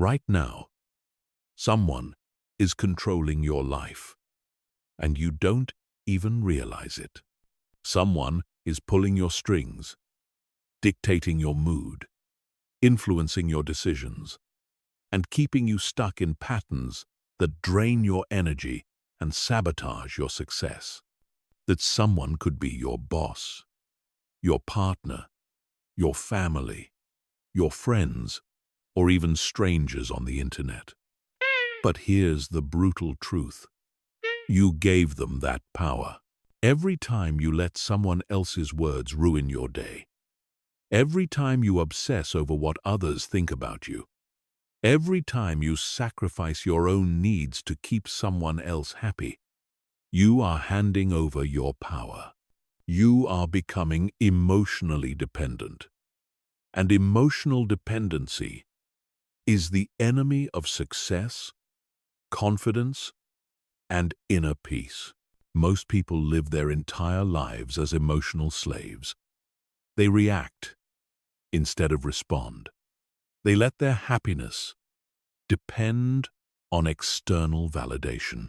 Right now, someone is controlling your life, and you don't even realize it. Someone is pulling your strings, dictating your mood, influencing your decisions, and keeping you stuck in patterns that drain your energy and sabotage your success. That someone could be your boss, your partner, your family, your friends, or even strangers on the internet. But here's the brutal truth. You gave them that power. Every time you let someone else's words ruin your day, every time you obsess over what others think about you, every time you sacrifice your own needs to keep someone else happy, you are handing over your power. You are becoming emotionally dependent. And emotional dependency is the enemy of success, confidence, and inner peace. Most people live their entire lives as emotional slaves. They react instead of respond. They let their happiness depend on external validation.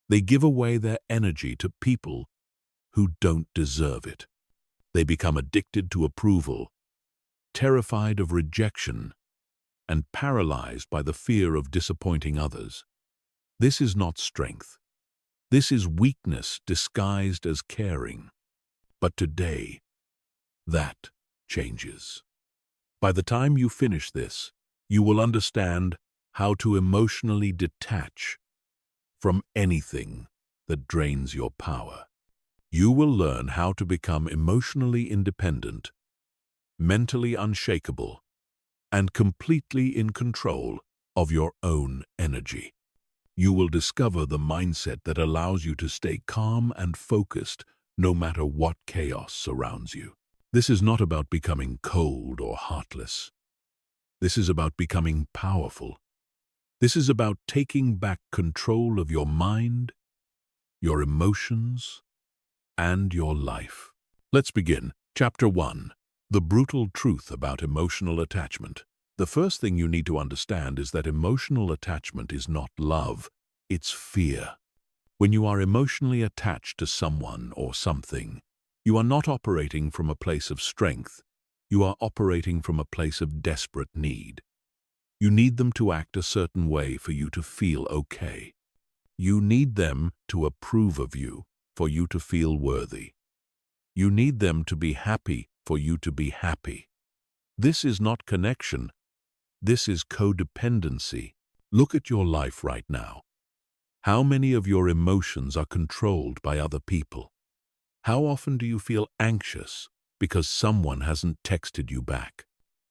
They give away their energy to people who don't deserve it. They become addicted to approval, terrified of rejection, and paralyzed by the fear of disappointing others. This is not strength. This is weakness disguised as caring. But today, that changes. By the time you finish this, you will understand how to emotionally detach from anything that drains your power. You will learn how to become emotionally independent, mentally unshakable, and completely in control of your own energy. You will discover the mindset that allows you to stay calm and focused no matter what chaos surrounds you. This is not about becoming cold or heartless. This is about becoming powerful. This is about taking back control of your mind, your emotions, and your life. Let's begin. Chapter 1. The brutal truth about emotional attachment. The first thing you need to understand is that emotional attachment is not love, it's fear. When you are emotionally attached to someone or something, you are not operating from a place of strength. You are operating from a place of desperate need. You need them to act a certain way for you to feel okay. You need them to approve of you for you to feel worthy. You need them to be happy for you to be happy. This is not connection. This is codependency. Look at your life right now. How many of your emotions are controlled by other people? How often do you feel anxious because someone hasn't texted you back?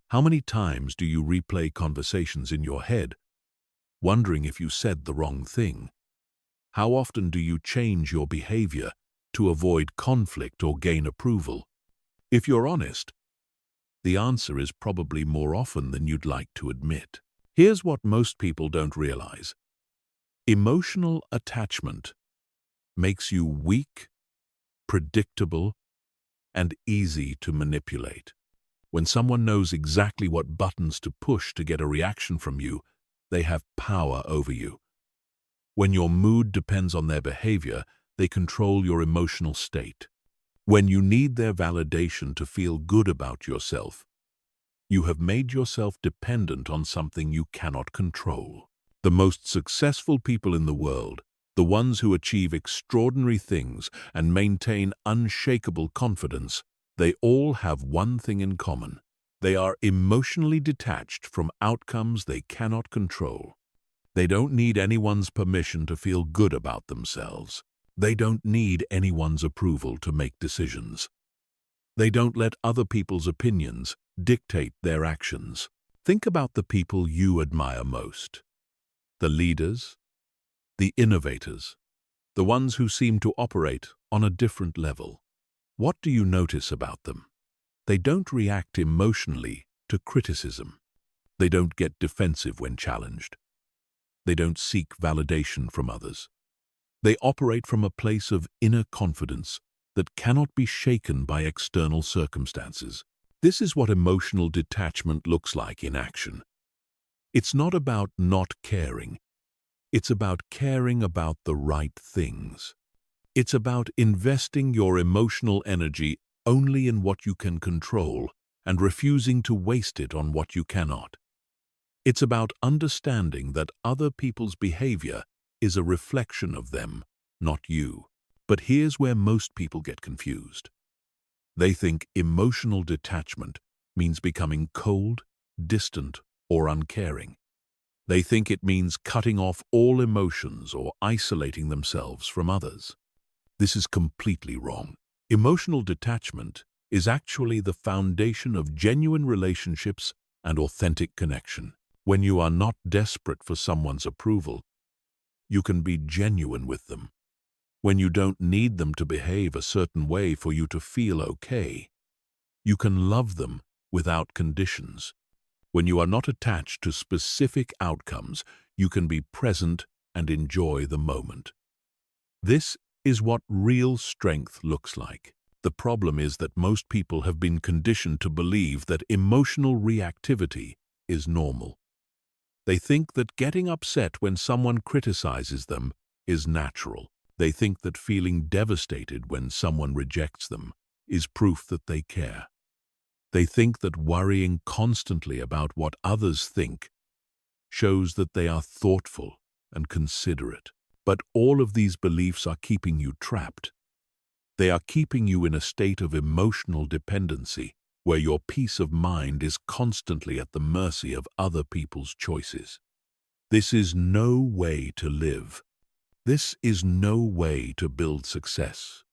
How many times do you replay conversations in your head, wondering if you said the wrong thing? How often do you change your behavior to avoid conflict or gain approval? If you're honest, the answer is probably more often than you'd like to admit. Here's what most people don't realize. Emotional attachment makes you weak, predictable, and easy to manipulate. When someone knows exactly what buttons to push to get a reaction from you, they have power over you. When your mood depends on their behavior, they control your emotional state. When you need their validation to feel good about yourself, you have made yourself dependent on something you cannot control. The most successful people in the world, the ones who achieve extraordinary things and maintain unshakable confidence, they all have one thing in common. They are emotionally detached from outcomes they cannot control. They don't need anyone's permission to feel good about themselves. They don't need anyone's approval to make decisions. They don't let other people's opinions dictate their actions. Think about the people you admire most. The leaders, the innovators, the ones who seem to operate on a different level. What do you notice about them? They don't react emotionally to criticism. They don't get defensive when challenged. They don't seek validation from others. They operate from a place of inner confidence that cannot be shaken by external circumstances. This is what emotional detachment looks like in action. It's not about not caring. It's about caring about the right things. It's about investing your emotional energy only in what you can control and refusing to waste it on what you cannot. It's about understanding that other people's behavior is a reflection of them, not you. But here's where most people get confused. They think emotional detachment means becoming cold, distant, or uncaring. They think it means cutting off all emotions or isolating themselves from others. This is completely wrong. Emotional detachment is actually the foundation of genuine relationships and authentic connection. When you are not desperate for someone's approval, you can be genuine with them. When you don't need them to behave a certain way for you to feel okay, you can love them without conditions. When you are not attached to specific outcomes, you can be present and enjoy the moment. This is what real strength looks like. The problem is that most people have been conditioned to believe that emotional reactivity is normal. They think that getting upset when someone criticizes them is natural. They think that feeling devastated when someone rejects them is proof that they care. They think that worrying constantly about what others think shows that they are thoughtful and considerate. But all of these beliefs are keeping you trapped. They are keeping you in a state of emotional dependency where your peace of mind is constantly at the mercy of other people's choices. This is no way to live. This is no way to build success.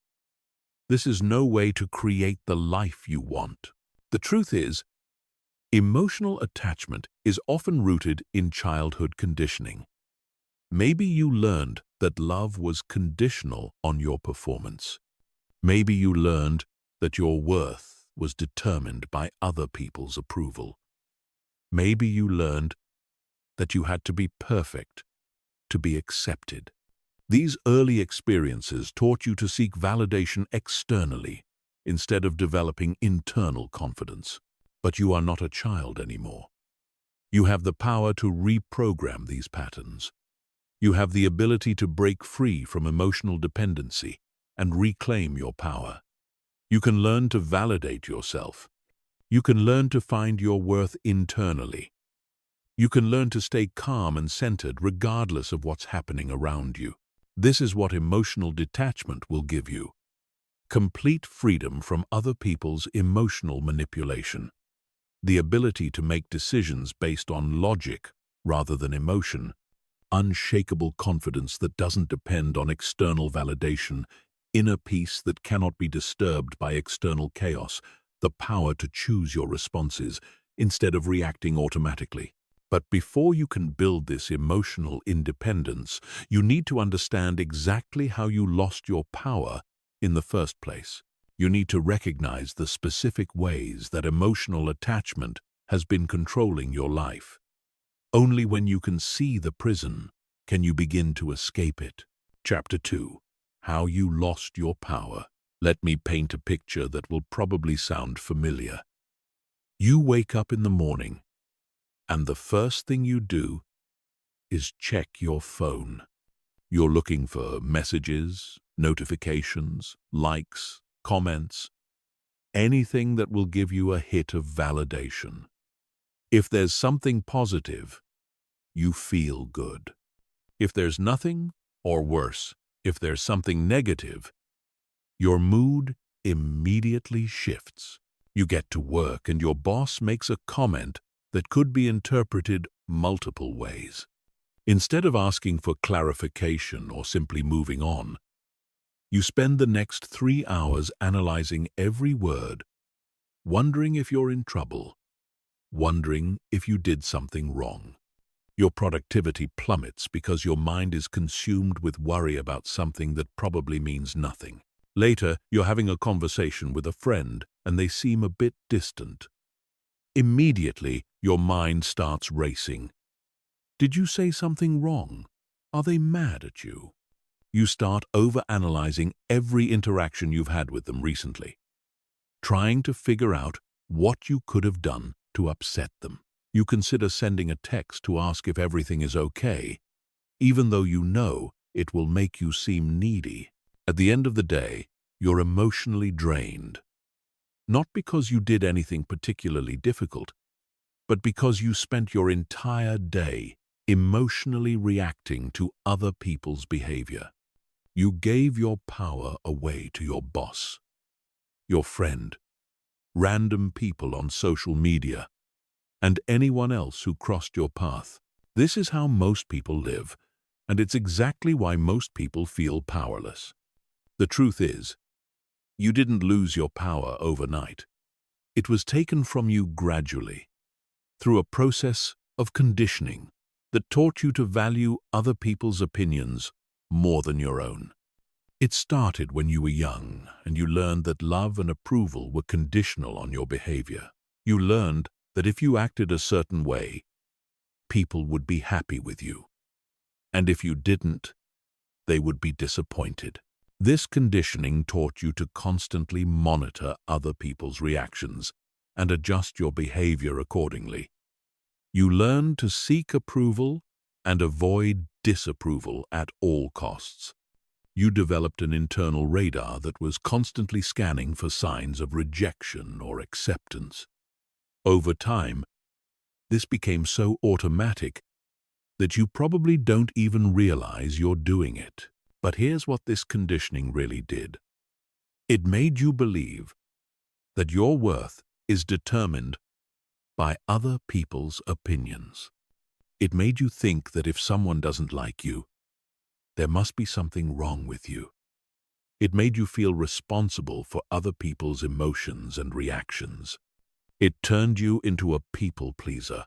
This is no way to create the life you want. The truth is, emotional attachment is often rooted in childhood conditioning. Maybe you learned that love was conditional on your performance. Maybe you learned that your worth was determined by other people's approval. Maybe you learned that you had to be perfect to be accepted. These early experiences taught you to seek validation externally instead of developing internal confidence. But you are not a child anymore. You have the power to reprogram these patterns. You have the ability to break free from emotional dependency and reclaim your power. You can learn to validate yourself. You can learn to find your worth internally. You can learn to stay calm and centered regardless of what's happening around you. This is what emotional detachment will give you. Complete freedom from other people's emotional manipulation. The ability to make decisions based on logic rather than emotion. Unshakable confidence that doesn't depend on external validation. Inner peace that cannot be disturbed by external chaos. The power to choose your responses instead of reacting automatically. But before you can build this emotional independence, you need to understand exactly how you lost your power in the first place. You need to recognize the specific ways that emotional attachment has been controlling your life. Only when you can see the prison can you begin to escape it. Chapter 2. How you lost your power. Let me paint a picture that will probably sound familiar. You wake up in the morning, and the first thing you do is check your phone. You're looking for messages, notifications, likes, comments, anything that will give you a hit of validation. If there's something positive, you feel good. If there's nothing, or worse, if there's something negative, your mood immediately shifts. You get to work and your boss makes a comment that could be interpreted multiple ways. Instead of asking for clarification or simply moving on, you spend the next 3 hours analyzing every word, wondering if you're in trouble, wondering if you did something wrong. Your productivity plummets because your mind is consumed with worry about something that probably means nothing. Later, you're having a conversation with a friend and they seem a bit distant. Immediately, your mind starts racing. Did you say something wrong? Are they mad at you? You start overanalyzing every interaction you've had with them recently, trying to figure out what you could have done to upset them. You consider sending a text to ask if everything is okay, even though you know it will make you seem needy. At the end of the day, you're emotionally drained. Not because you did anything particularly difficult, but because you spent your entire day emotionally reacting to other people's behavior. You gave your power away to your boss, your friend, random people on social media, and anyone else who crossed your path. This is how most people live, and it's exactly why most people feel powerless. The truth is, you didn't lose your power overnight. It was taken from you gradually, through a process of conditioning that taught you to value other people's opinions more than your own. It started when you were young, and you learned that love and approval were conditional on your behavior. You learned that if you acted a certain way, people would be happy with you. And if you didn't, they would be disappointed. This conditioning taught you to constantly monitor other people's reactions and adjust your behavior accordingly. You learned to seek approval and avoid disapproval at all costs. You developed an internal radar that was constantly scanning for signs of rejection or acceptance. Over time, this became so automatic that you probably don't even realize you're doing it. But here's what this conditioning really did. It made you believe that your worth is determined by other people's opinions. It made you think that if someone doesn't like you, there must be something wrong with you. It made you feel responsible for other people's emotions and reactions. It turned you into a people pleaser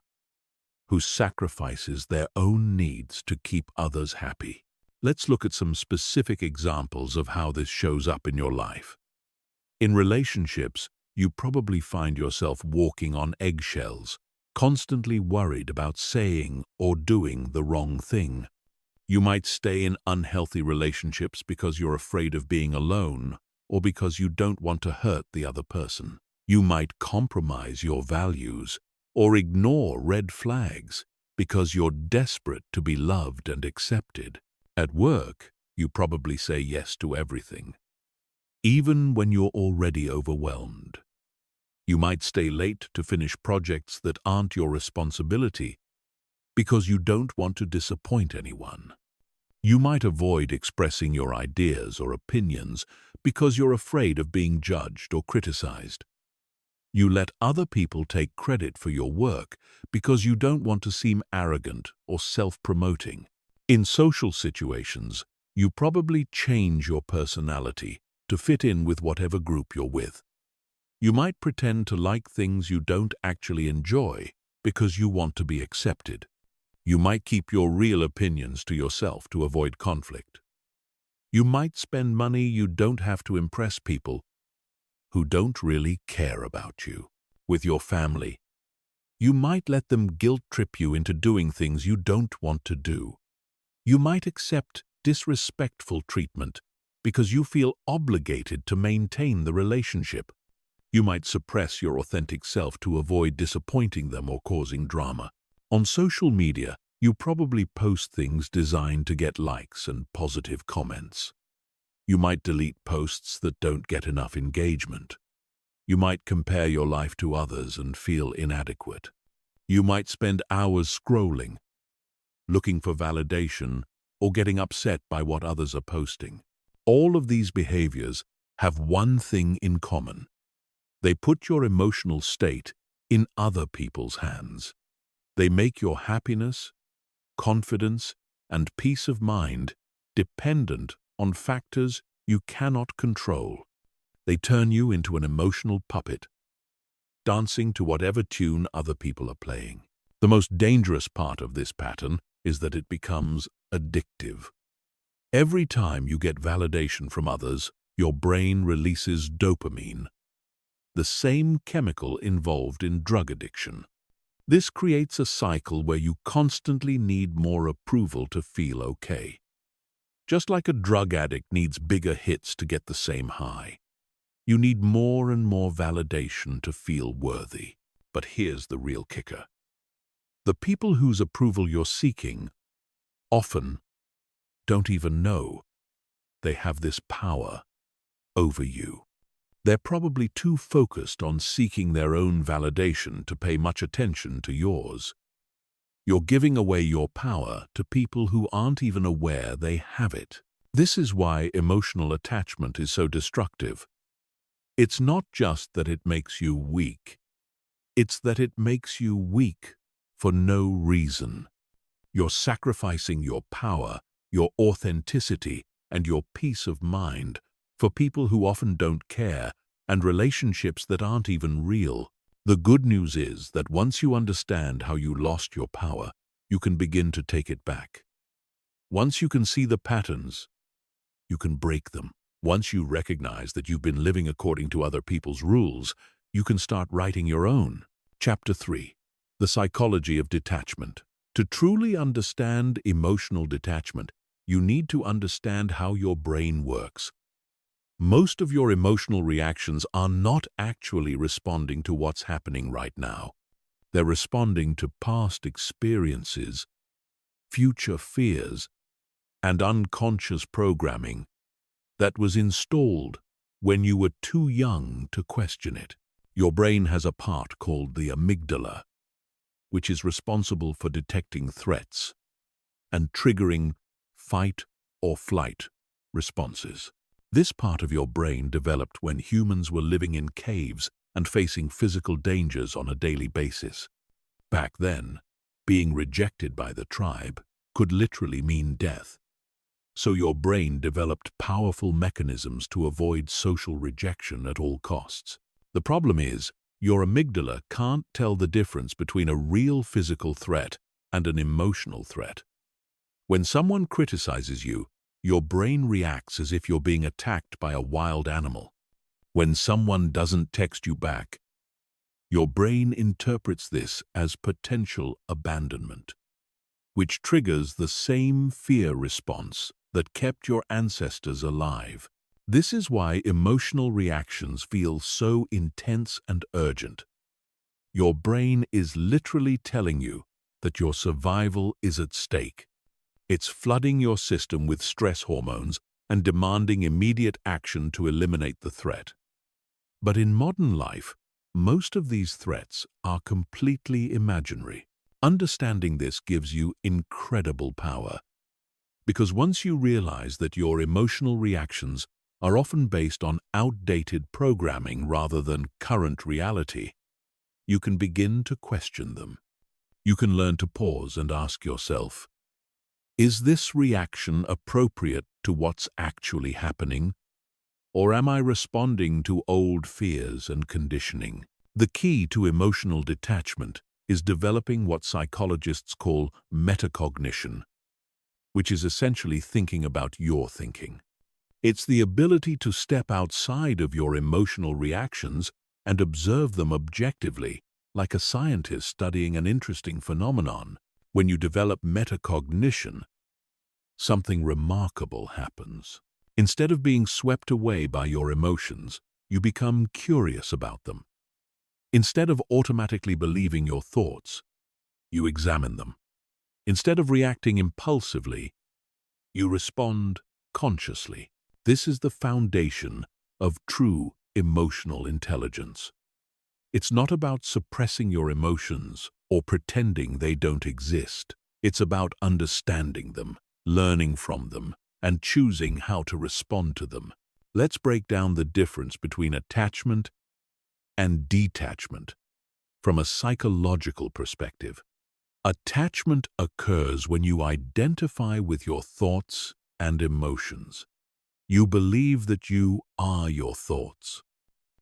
who sacrifices their own needs to keep others happy. Let's look at some specific examples of how this shows up in your life. In relationships, you probably find yourself walking on eggshells, constantly worried about saying or doing the wrong thing. You might stay in unhealthy relationships because you're afraid of being alone or because you don't want to hurt the other person. You might compromise your values or ignore red flags because you're desperate to be loved and accepted. At work, you probably say yes to everything, even when you're already overwhelmed. You might stay late to finish projects that aren't your responsibility because you don't want to disappoint anyone. You might avoid expressing your ideas or opinions because you're afraid of being judged or criticized. You let other people take credit for your work because you don't want to seem arrogant or self-promoting. In social situations, you probably change your personality to fit in with whatever group you're with. You might pretend to like things you don't actually enjoy because you want to be accepted. You might keep your real opinions to yourself to avoid conflict. You might spend money you don't have to impress people who don't really care about you. With your family, you might let them guilt-trip you into doing things you don't want to do. You might accept disrespectful treatment because you feel obligated to maintain the relationship. You might suppress your authentic self to avoid disappointing them or causing drama. On social media, you probably post things designed to get likes and positive comments. You might delete posts that don't get enough engagement. You might compare your life to others and feel inadequate. You might spend hours scrolling, looking for validation, or getting upset by what others are posting. All of these behaviors have one thing in common. They put your emotional state in other people's hands. They make your happiness, confidence, and peace of mind dependent on factors you cannot control. They turn you into an emotional puppet, dancing to whatever tune other people are playing. The most dangerous part of this pattern is that it becomes addictive. Every time you get validation from others, your brain releases dopamine, the same chemical involved in drug addiction. This creates a cycle where you constantly need more approval to feel okay. Just like a drug addict needs bigger hits to get the same high, you need more and more validation to feel worthy. But here's the real kicker. The people whose approval you're seeking often don't even know they have this power over you. They're probably too focused on seeking their own validation to pay much attention to yours. You're giving away your power to people who aren't even aware they have it. This is why emotional attachment is so destructive. It's not just that it makes you weak. It's that it makes you weak for no reason. You're sacrificing your power, your authenticity, and your peace of mind for people who often don't care and relationships that aren't even real. The good news is that once you understand how you lost your power, you can begin to take it back. Once you can see the patterns, you can break them. Once you recognize that you've been living according to other people's rules, you can start writing your own. Chapter 3. The Psychology of Detachment. To truly understand emotional detachment, you need to understand how your brain works. Most of your emotional reactions are not actually responding to what's happening right now. They're responding to past experiences, future fears, and unconscious programming that was installed when you were too young to question it. Your brain has a part called the amygdala, which is responsible for detecting threats and triggering fight or flight responses. This part of your brain developed when humans were living in caves and facing physical dangers on a daily basis. Back then, being rejected by the tribe could literally mean death. So your brain developed powerful mechanisms to avoid social rejection at all costs. The problem is, your amygdala can't tell the difference between a real physical threat and an emotional threat. When someone criticizes you, your brain reacts as if you're being attacked by a wild animal. When someone doesn't text you back, your brain interprets this as potential abandonment, which triggers the same fear response that kept your ancestors alive. This is why emotional reactions feel so intense and urgent. Your brain is literally telling you that your survival is at stake. It's flooding your system with stress hormones and demanding immediate action to eliminate the threat. But in modern life, most of these threats are completely imaginary. Understanding this gives you incredible power, because once you realize that your emotional reactions are often based on outdated programming rather than current reality, you can begin to question them. You can learn to pause and ask yourself, is this reaction appropriate to what's actually happening? Or am I responding to old fears and conditioning? The key to emotional detachment is developing what psychologists call metacognition, which is essentially thinking about your thinking. It's the ability to step outside of your emotional reactions and observe them objectively, like a scientist studying an interesting phenomenon. When you develop metacognition, something remarkable happens. Instead of being swept away by your emotions, you become curious about them. Instead of automatically believing your thoughts, you examine them. Instead of reacting impulsively, you respond consciously. This is the foundation of true emotional intelligence. It's not about suppressing your emotions or pretending they don't exist. It's about understanding them, learning from them, and choosing how to respond to them. Let's break down the difference between attachment and detachment from a psychological perspective. Attachment occurs when you identify with your thoughts and emotions. You believe that you are your thoughts.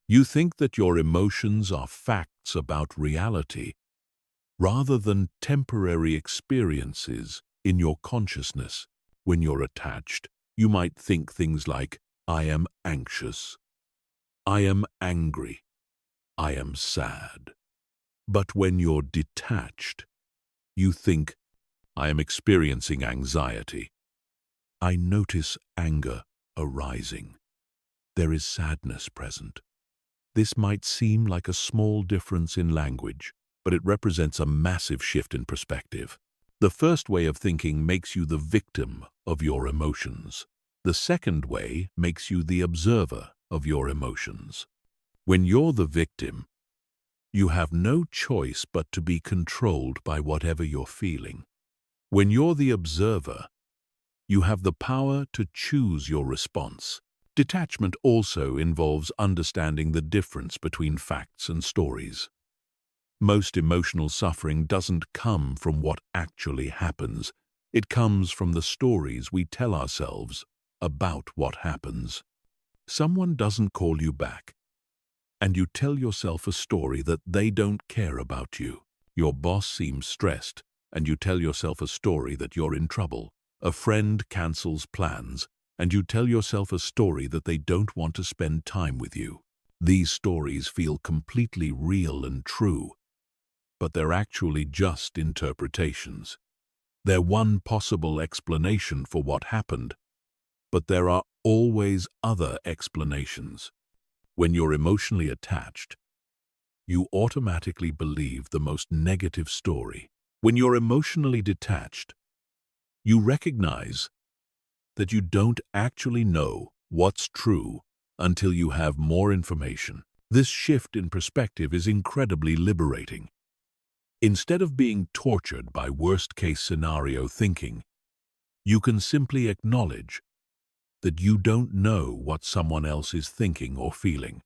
You think that your emotions are facts about reality, rather than temporary experiences in your consciousness. When you're attached, you might think things like, I am anxious, I am angry, I am sad. But when you're detached, you think, I am experiencing anxiety. I notice anger arising. There is sadness present. This might seem like a small difference in language, but it represents a massive shift in perspective. The first way of thinking makes you the victim of your emotions. The second way makes you the observer of your emotions. When you're the victim, you have no choice but to be controlled by whatever you're feeling. When you're the observer, you have the power to choose your response. Detachment also involves understanding the difference between facts and stories. Most emotional suffering doesn't come from what actually happens. It comes from the stories we tell ourselves about what happens. Someone doesn't call you back, and you tell yourself a story that they don't care about you. Your boss seems stressed, and you tell yourself a story that you're in trouble. A friend cancels plans, and you tell yourself a story that they don't want to spend time with you. These stories feel completely real and true, but they're actually just interpretations. They're one possible explanation for what happened, but there are always other explanations. When you're emotionally attached, you automatically believe the most negative story. When you're emotionally detached, you recognize that you don't actually know what's true until you have more information. This shift in perspective is incredibly liberating. Instead of being tortured by worst-case scenario thinking, you can simply acknowledge that you don't know what someone else is thinking or feeling.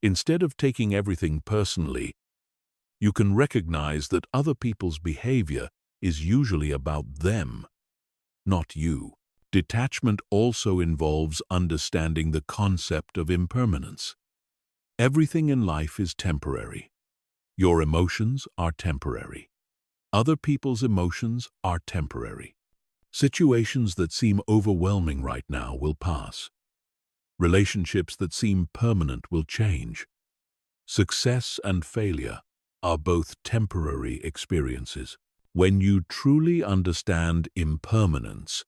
Instead of taking everything personally, you can recognize that other people's behavior is usually about them, not you. Detachment also involves understanding the concept of impermanence. Everything in life is temporary. Your emotions are temporary. Other people's emotions are temporary. Situations that seem overwhelming right now will pass. Relationships that seem permanent will change. Success and failure are both temporary experiences. When you truly understand impermanence,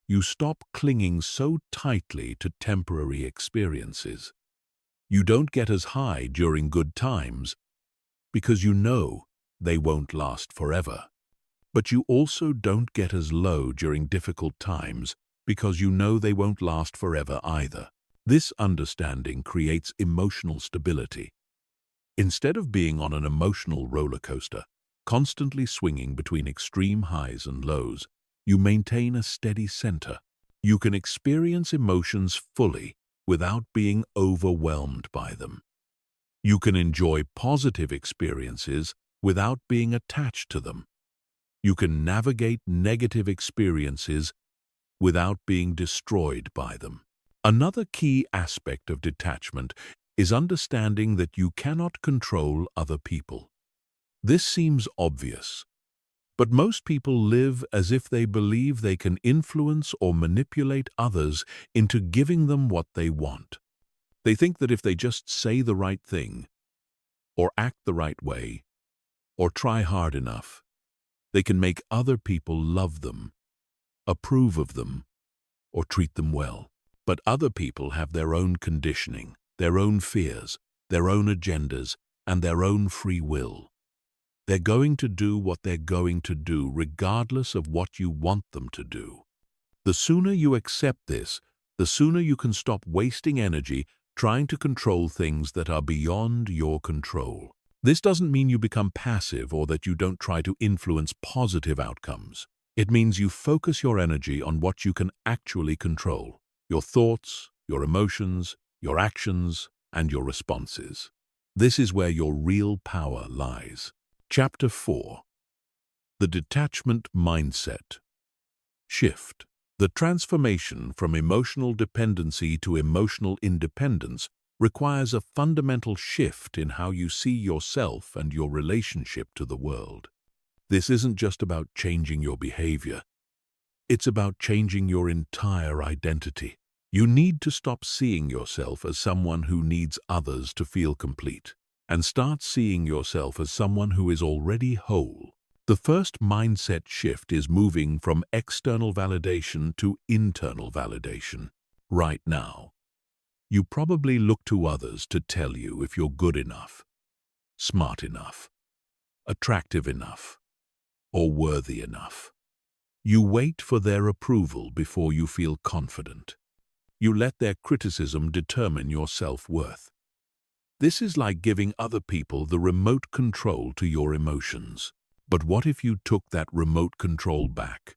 you stop clinging so tightly to temporary experiences. You don't get as high during good times because you know they won't last forever. But you also don't get as low during difficult times because you know they won't last forever either. This understanding creates emotional stability. Instead of being on an emotional roller coaster, constantly swinging between extreme highs and lows, you maintain a steady center. You can experience emotions fully without being overwhelmed by them. You can enjoy positive experiences without being attached to them. You can navigate negative experiences without being destroyed by them. Another key aspect of detachment is understanding that you cannot control other people. This seems obvious, but most people live as if they believe they can influence or manipulate others into giving them what they want. They think that if they just say the right thing, or act the right way, or try hard enough, they can make other people love them, approve of them, or treat them well. But other people have their own conditioning, their own fears, their own agendas, and their own free will. They're going to do what they're going to do regardless of what you want them to do. The sooner you accept this, the sooner you can stop wasting energy trying to control things that are beyond your control. This doesn't mean you become passive or that you don't try to influence positive outcomes. It means you focus your energy on what you can actually control: your thoughts, your emotions, your actions, and your responses. This is where your real power lies. Chapter 4. The Detachment Mindset Shift. The transformation from emotional dependency to emotional independence requires a fundamental shift in how you see yourself and your relationship to the world. This isn't just about changing your behavior. It's about changing your entire identity. You need to stop seeing yourself as someone who needs others to feel complete, and start seeing yourself as someone who is already whole. The first mindset shift is moving from external validation to internal validation. Right now, you probably look to others to tell you if you're good enough, smart enough, attractive enough, or worthy enough. You wait for their approval before you feel confident. You let their criticism determine your self-worth. This is like giving other people the remote control to your emotions. But what if you took that remote control back?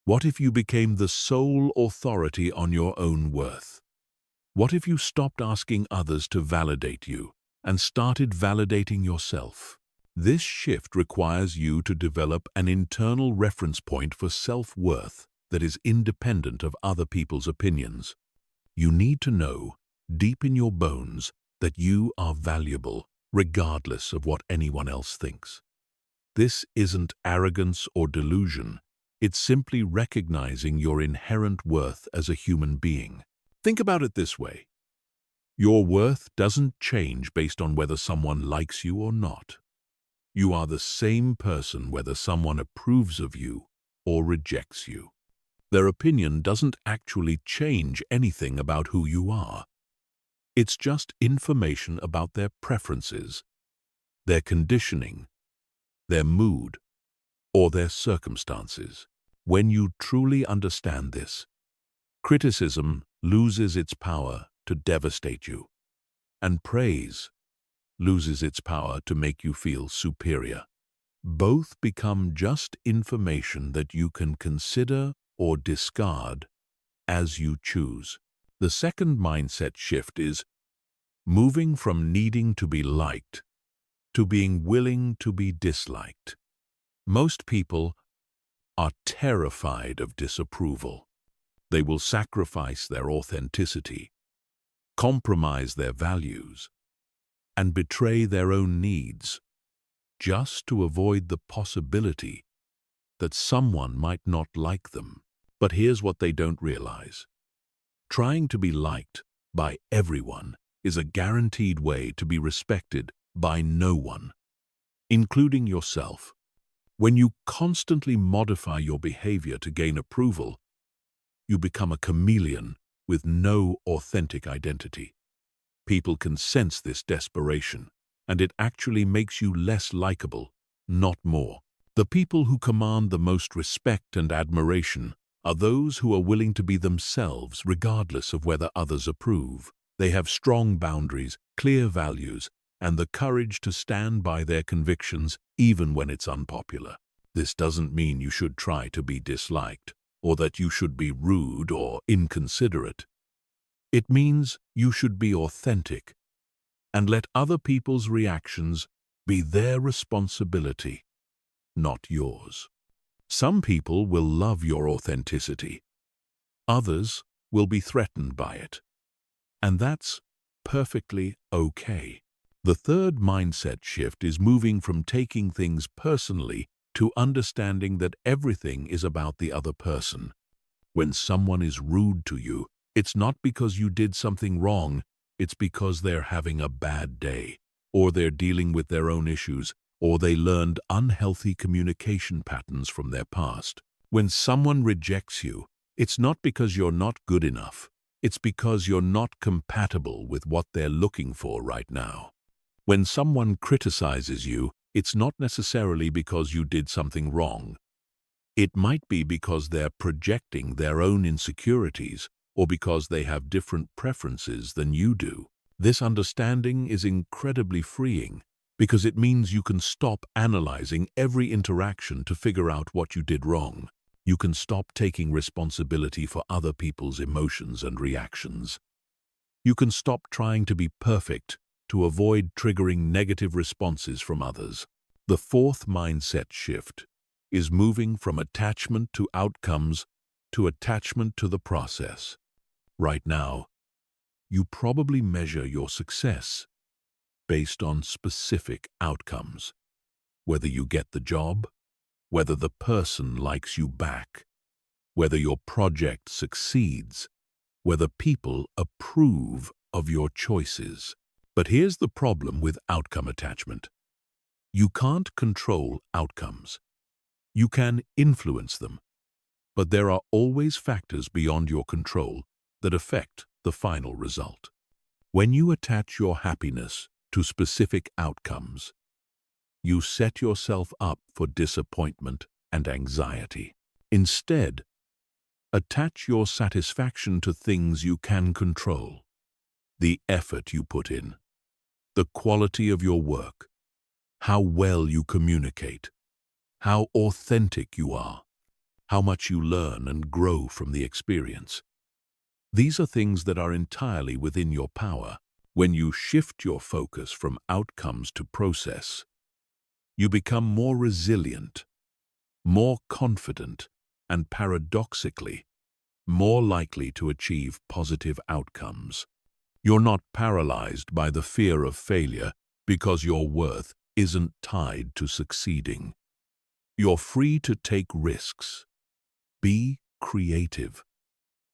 What if you became the sole authority on your own worth? What if you stopped asking others to validate you and started validating yourself? This shift requires you to develop an internal reference point for self-worth that is independent of other people's opinions. You need to know, deep in your bones, that you are valuable, regardless of what anyone else thinks. This isn't arrogance or delusion. It's simply recognizing your inherent worth as a human being. Think about it this way. Your worth doesn't change based on whether someone likes you or not. You are the same person whether someone approves of you or rejects you. Their opinion doesn't actually change anything about who you are. It's just information about their preferences, their conditioning, their mood, or their circumstances. When you truly understand this, criticism loses its power to devastate you, and praise loses its power to make you feel superior. Both become just information that you can consider or discard as you choose. The second mindset shift is moving from needing to be liked to being willing to be disliked. Most people are terrified of disapproval. They will sacrifice their authenticity, compromise their values, and betray their own needs just to avoid the possibility that someone might not like them. But here's what they don't realize. Trying to be liked by everyone is a guaranteed way to be respected by no one, including yourself. When you constantly modify your behavior to gain approval, you become a chameleon with no authentic identity. People can sense this desperation, and it actually makes you less likable, not more. The people who command the most respect and admiration are those who are willing to be themselves regardless of whether others approve. They have strong boundaries, clear values, and the courage to stand by their convictions even when it's unpopular. This doesn't mean you should try to be disliked, or that you should be rude or inconsiderate. It means you should be authentic and let other people's reactions be their responsibility, not yours. Some people will love your authenticity. Others will be threatened by it. And that's perfectly okay. The third mindset shift is moving from taking things personally to understanding that everything is about the other person. When someone is rude to you, it's not because you did something wrong, it's because they're having a bad day, or they're dealing with their own issues, or they learned unhealthy communication patterns from their past. When someone rejects you, it's not because you're not good enough. It's because you're not compatible with what they're looking for right now. When someone criticizes you, it's not necessarily because you did something wrong. It might be because they're projecting their own insecurities or because they have different preferences than you do. This understanding is incredibly freeing because it means you can stop analyzing every interaction to figure out what you did wrong. You can stop taking responsibility for other people's emotions and reactions. You can stop trying to be perfect to avoid triggering negative responses from others. The fourth mindset shift is moving from attachment to outcomes to attachment to the process. Right now, you probably measure your success based on specific outcomes. Whether you get the job, whether the person likes you back, whether your project succeeds, whether people approve of your choices. But here's the problem with outcome attachment. You can't control outcomes. You can influence them, but there are always factors beyond your control that affect the final result. When you attach your happiness to specific outcomes, you set yourself up for disappointment and anxiety. Instead, attach your satisfaction to things you can control. The effort you put in, the quality of your work, how well you communicate, how authentic you are, how much you learn and grow from the experience. These are things that are entirely within your power. When you shift your focus from outcomes to process, you become more resilient, more confident, and paradoxically, more likely to achieve positive outcomes. You're not paralyzed by the fear of failure because your worth isn't tied to succeeding. You're free to take risks, be creative,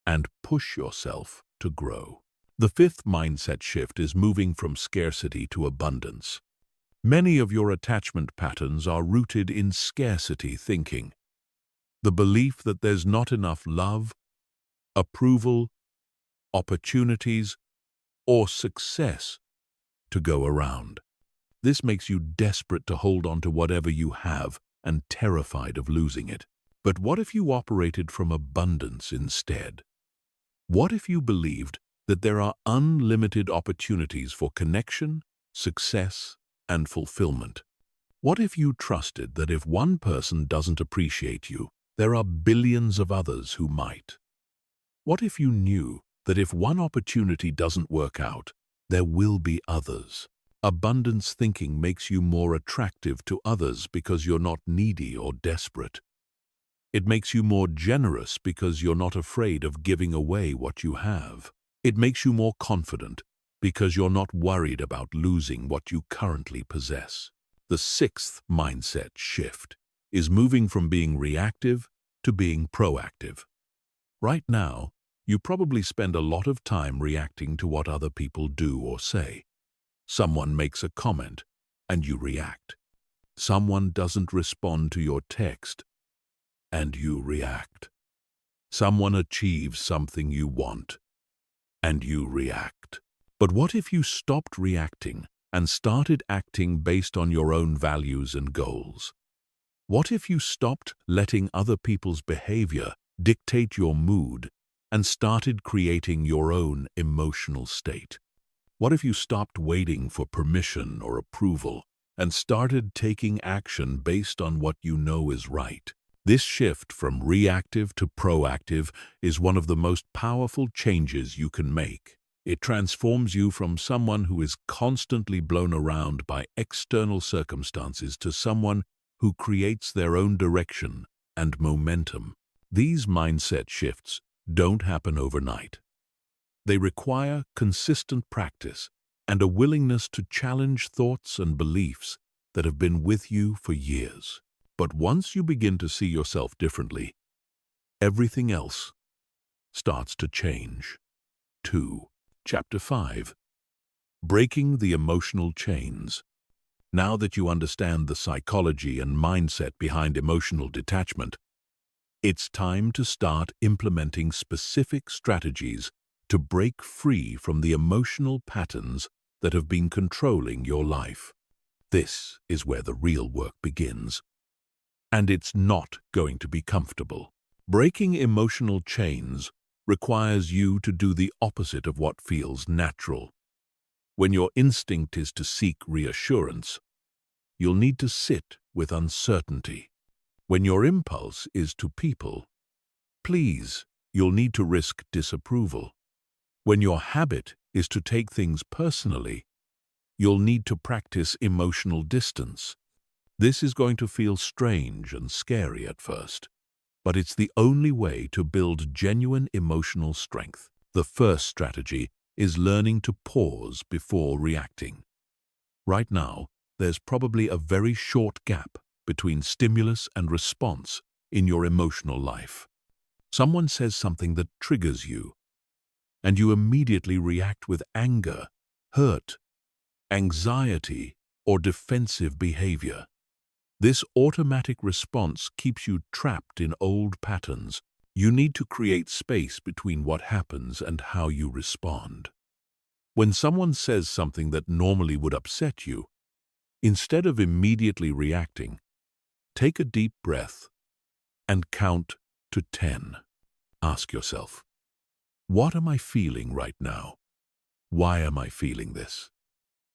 and push yourself to grow. The fifth mindset shift is moving from scarcity to abundance. Many of your attachment patterns are rooted in scarcity thinking, the belief that there's not enough love, approval, opportunities, or success to go around. This makes you desperate to hold on to whatever you have and terrified of losing it. But what if you operated from abundance instead? What if you believed that there are unlimited opportunities for connection, success, and fulfillment? What if you trusted that if one person doesn't appreciate you, there are billions of others who might? What if you knew that if one opportunity doesn't work out, there will be others? Abundance thinking makes you more attractive to others because you're not needy or desperate. It makes you more generous because you're not afraid of giving away what you have. It makes you more confident because you're not worried about losing what you currently possess. The sixth mindset shift is moving from being reactive to being proactive. Right now, you probably spend a lot of time reacting to what other people do or say. Someone makes a comment, and you react. Someone doesn't respond to your text, and you react. Someone achieves something you want, and you react. But what if you stopped reacting and started acting based on your own values and goals? What if you stopped letting other people's behavior dictate your mood and started creating your own emotional state? What if you stopped waiting for permission or approval and started taking action based on what you know is right? This shift from reactive to proactive is one of the most powerful changes you can make. It transforms you from someone who is constantly blown around by external circumstances to someone who creates their own direction and momentum. These mindset shifts don't happen overnight. They require consistent practice and a willingness to challenge thoughts and beliefs that have been with you for years. But once you begin to see yourself differently, everything else starts to change. Chapter 5. Breaking the Emotional Chains. Now that you understand the psychology and mindset behind emotional detachment, it's time to start implementing specific strategies to break free from the emotional patterns that have been controlling your life. This is where the real work begins. And it's not going to be comfortable. Breaking emotional chains requires you to do the opposite of what feels natural. When your instinct is to seek reassurance, you'll need to sit with uncertainty. When your impulse is to people please, you'll need to risk disapproval. When your habit is to take things personally, you'll need to practice emotional distance. This is going to feel strange and scary at first, but it's the only way to build genuine emotional strength. The first strategy is learning to pause before reacting. Right now, there's probably a very short gap between stimulus and response in your emotional life. Someone says something that triggers you, and you immediately react with anger, hurt, anxiety, or defensive behavior. This automatic response keeps you trapped in old patterns. You need to create space between what happens and how you respond. When someone says something that normally would upset you, Instead of immediately reacting, take a deep breath and count to 10. Ask yourself, what am I feeling right now? Why am I feeling this?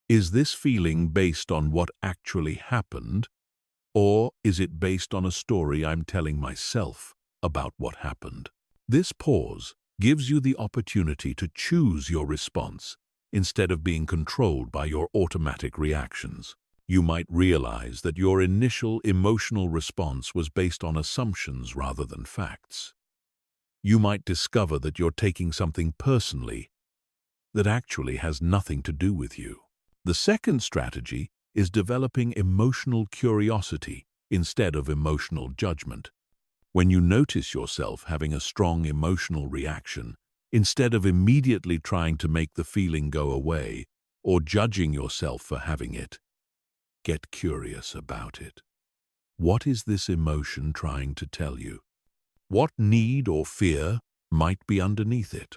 Is this feeling based on what actually happened, or is it based on a story I'm telling myself about what happened? This pause gives you the opportunity to choose your response instead of being controlled by your automatic reactions. You might realize that your initial emotional response was based on assumptions rather than facts. You might discover that you're taking something personally that actually has nothing to do with you. The second strategy is developing emotional curiosity instead of emotional judgment. When you notice yourself having a strong emotional reaction, instead of immediately trying to make the feeling go away or judging yourself for having it, get curious about it. What is this emotion trying to tell you? What need or fear might be underneath it?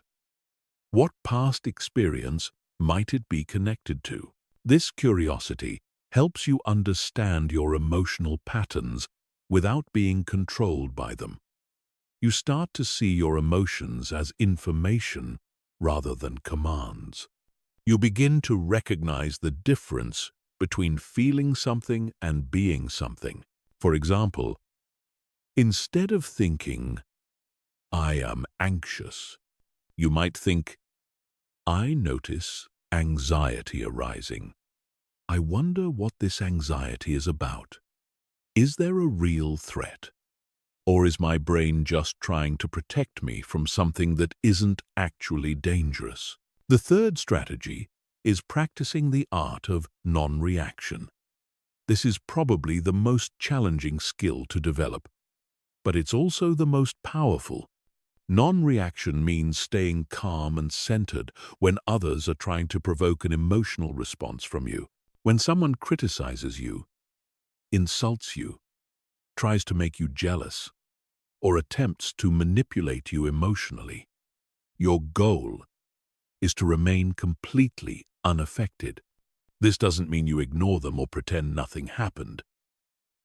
What past experience might it be connected to? This curiosity helps you understand your emotional patterns without being controlled by them. You start to see your emotions as information rather than commands. You begin to recognize the difference between feeling something and being something. For example, instead of thinking, I am anxious, you might think, I notice anxiety arising. I wonder what this anxiety is about. Is there a real threat? Or is my brain just trying to protect me from something that isn't actually dangerous? The third strategy is practicing the art of non-reaction. This is probably the most challenging skill to develop, but it's also the most powerful. Non-reaction means staying calm and centered when others are trying to provoke an emotional response from you. When someone criticizes you, insults you, tries to make you jealous, or attempts to manipulate you emotionally, your goal is to remain completely unaffected. This doesn't mean you ignore them or pretend nothing happened.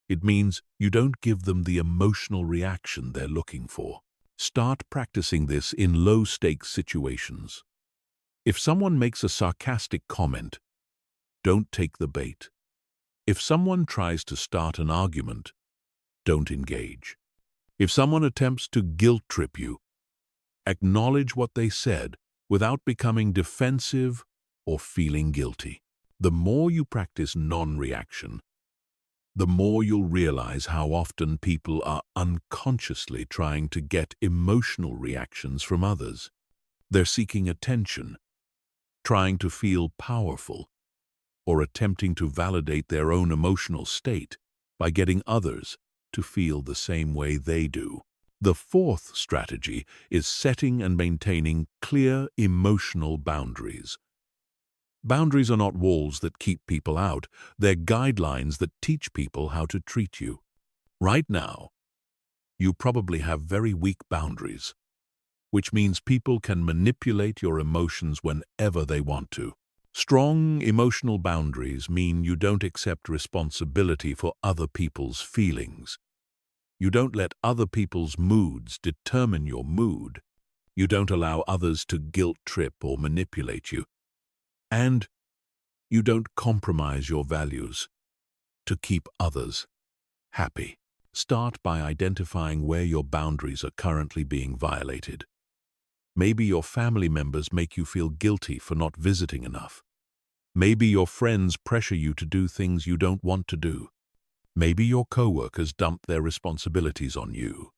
It means you don't give them the emotional reaction they're looking for. Start practicing this in low-stakes situations. If someone makes a sarcastic comment, don't take the bait. If someone tries to start an argument, don't engage. If someone attempts to guilt-trip you, acknowledge what they said without becoming defensive or feeling guilty. The more you practice non-reaction, the more you'll realize how often people are unconsciously trying to get emotional reactions from others. They're seeking attention, trying to feel powerful, or attempting to validate their own emotional state by getting others to feel the same way they do. The fourth strategy is setting and maintaining clear emotional boundaries. Boundaries are not walls that keep people out, they're guidelines that teach people how to treat you. Right now, you probably have very weak boundaries, which means people can manipulate your emotions whenever they want to. Strong emotional boundaries mean you don't accept responsibility for other people's feelings. You don't let other people's moods determine your mood. You don't allow others to guilt-trip or manipulate you. And you don't compromise your values to keep others happy. Start by identifying where your boundaries are currently being violated. Maybe your family members make you feel guilty for not visiting enough. Maybe your friends pressure you to do things you don't want to do. Maybe your coworkers dump their responsibilities on you.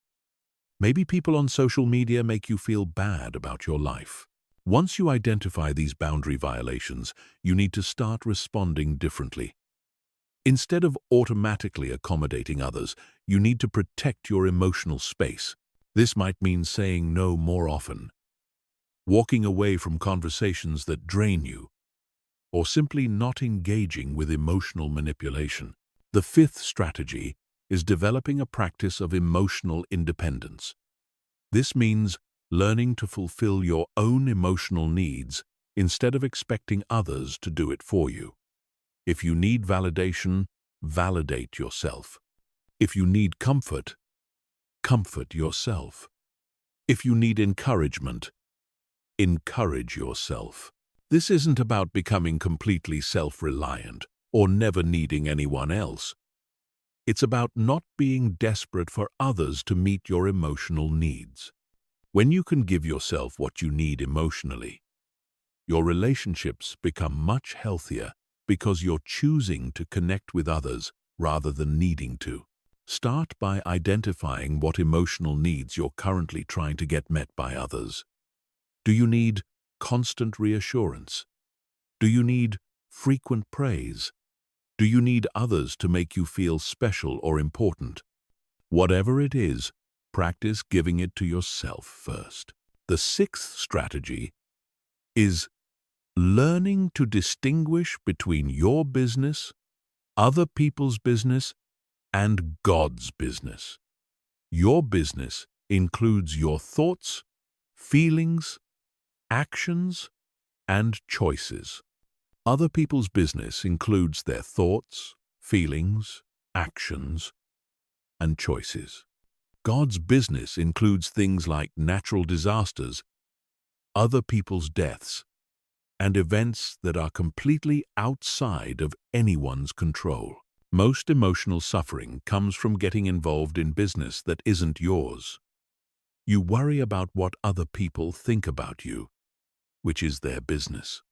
Maybe people on social media make you feel bad about your life. Once you identify these boundary violations, you need to start responding differently. Instead of automatically accommodating others, you need to protect your emotional space. This might mean saying no more often, walking away from conversations that drain you, or simply not engaging with emotional manipulation. The fifth strategy is developing a practice of emotional independence. This means learning to fulfill your own emotional needs instead of expecting others to do it for you. If you need validation, validate yourself. If you need comfort, comfort yourself. If you need encouragement, encourage yourself. This isn't about becoming completely self-reliant or never needing anyone else. It's about not being desperate for others to meet your emotional needs. When you can give yourself what you need emotionally, your relationships become much healthier because you're choosing to connect with others rather than needing to. Start by identifying what emotional needs you're currently trying to get met by others. Do you need constant reassurance? Do you need frequent praise? Do you need others to make you feel special or important? Whatever it is, practice giving it to yourself first. The sixth strategy is learning to distinguish between your business, other people's business, and God's business. Your business includes your thoughts, feelings, actions, and choices. Other people's business includes their thoughts, feelings, actions, and choices. God's business includes things like natural disasters, other people's deaths, and events that are completely outside of anyone's control. Most emotional suffering comes from getting involved in business that isn't yours. You worry about what other people think about you, which is their business.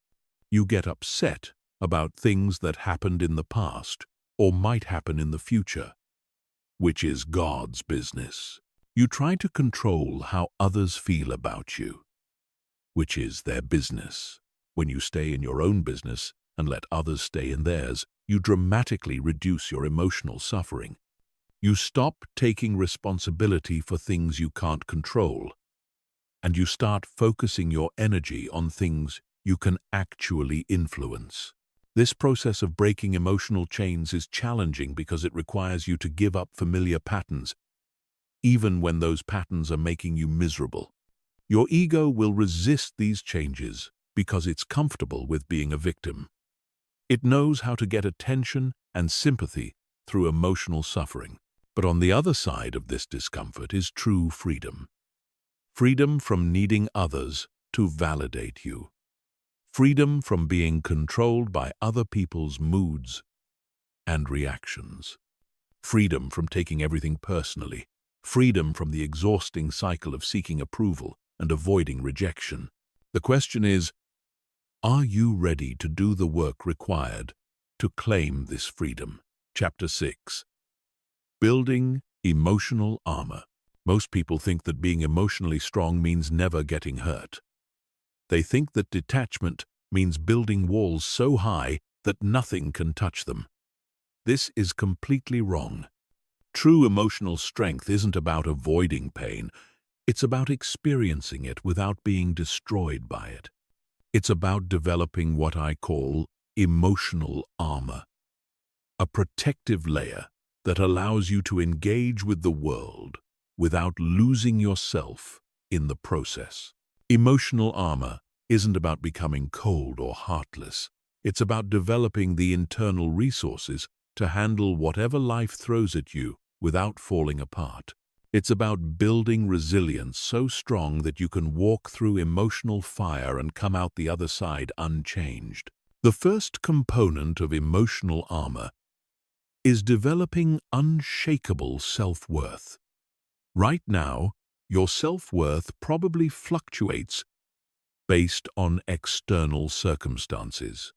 You get upset about things that happened in the past or might happen in the future, which is God's business. You try to control how others feel about you, which is their business. When you stay in your own business and let others stay in theirs, you dramatically reduce your emotional suffering. You stop taking responsibility for things you can't control, and you start focusing your energy on things you can actually influence. This process of breaking emotional chains is challenging because it requires you to give up familiar patterns, even when those patterns are making you miserable. Your ego will resist these changes because it's comfortable with being a victim. It knows how to get attention and sympathy through emotional suffering. But on the other side of this discomfort is true freedom. Freedom from needing others to validate you. Freedom from being controlled by other people's moods and reactions. Freedom from taking everything personally. Freedom from the exhausting cycle of seeking approval and avoiding rejection. The question is, are you ready to do the work required to claim this freedom? Chapter 6. Building emotional armor. Most people think that being emotionally strong means never getting hurt. They think that detachment means building walls so high that nothing can touch them. This is completely wrong. True emotional strength isn't about avoiding pain. It's about experiencing it without being destroyed by it. It's about developing what I call emotional armor, a protective layer that allows you to engage with the world without losing yourself in the process. Emotional armor isn't about becoming cold or heartless. It's about developing the internal resources to handle whatever life throws at you without falling apart. It's about building resilience so strong that you can walk through emotional fire and come out the other side unchanged. The first component of emotional armor is developing unshakable self-worth. Right now, your self-worth probably fluctuates based on external circumstances.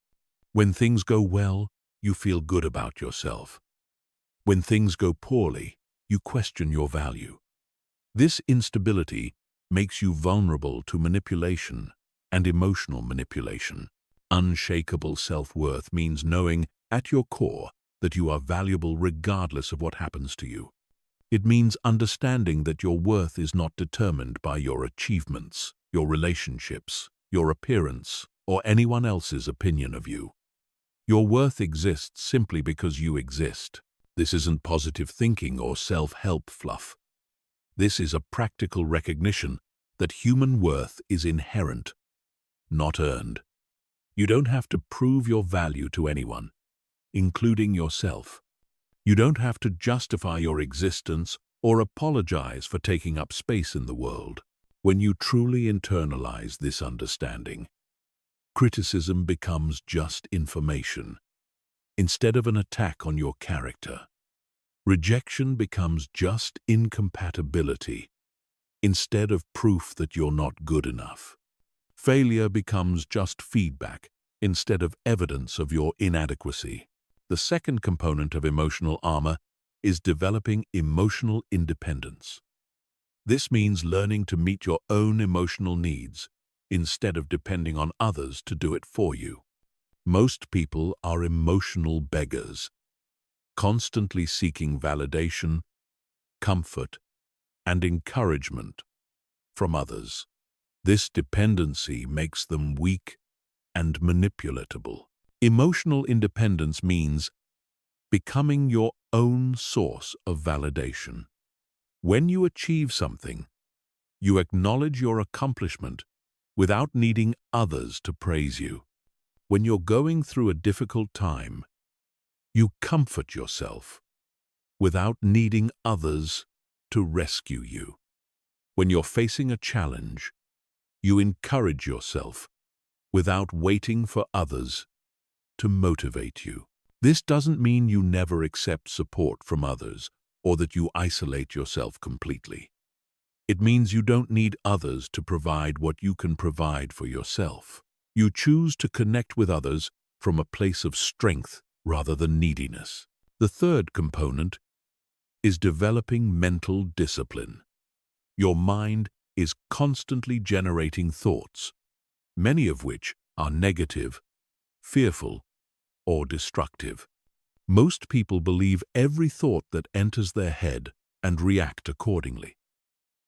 When things go well, you feel good about yourself. When things go poorly, you question your value. This instability makes you vulnerable to manipulation and emotional manipulation. Unshakable self-worth means knowing at your core that you are valuable regardless of what happens to you. It means understanding that your worth is not determined by your achievements, your relationships, your appearance, or anyone else's opinion of you. Your worth exists simply because you exist. This isn't positive thinking or self-help fluff. This is a practical recognition that human worth is inherent, not earned. You don't have to prove your value to anyone. including yourself. You don't have to justify your existence or apologize for taking up space in the world. When you truly internalize this understanding, criticism becomes just information, instead of an attack on your character. Rejection becomes just incompatibility, instead of proof that you're not good enough. Failure becomes just feedback, instead of evidence of your inadequacy. The second component of emotional armor is developing emotional independence. This means learning to meet your own emotional needs, instead of depending on others to do it for you. Most people are emotional beggars, constantly seeking validation, comfort, and encouragement from others. This dependency makes them weak and manipulatable. Emotional independence means becoming your own source of validation. When you achieve something, you acknowledge your accomplishment without needing others to praise you. When you're going through a difficult time, you comfort yourself without needing others to rescue you. When you're facing a challenge, you encourage yourself without waiting for others to motivate you. This doesn't mean you never accept support from others or that you isolate yourself completely. It means you don't need others to provide what you can provide for yourself. You choose to connect with others from a place of strength rather than neediness. The third component is developing mental discipline. Your mind is constantly generating thoughts, many of which are negative, fearful, or destructive. Most people believe every thought that enters their head and react accordingly.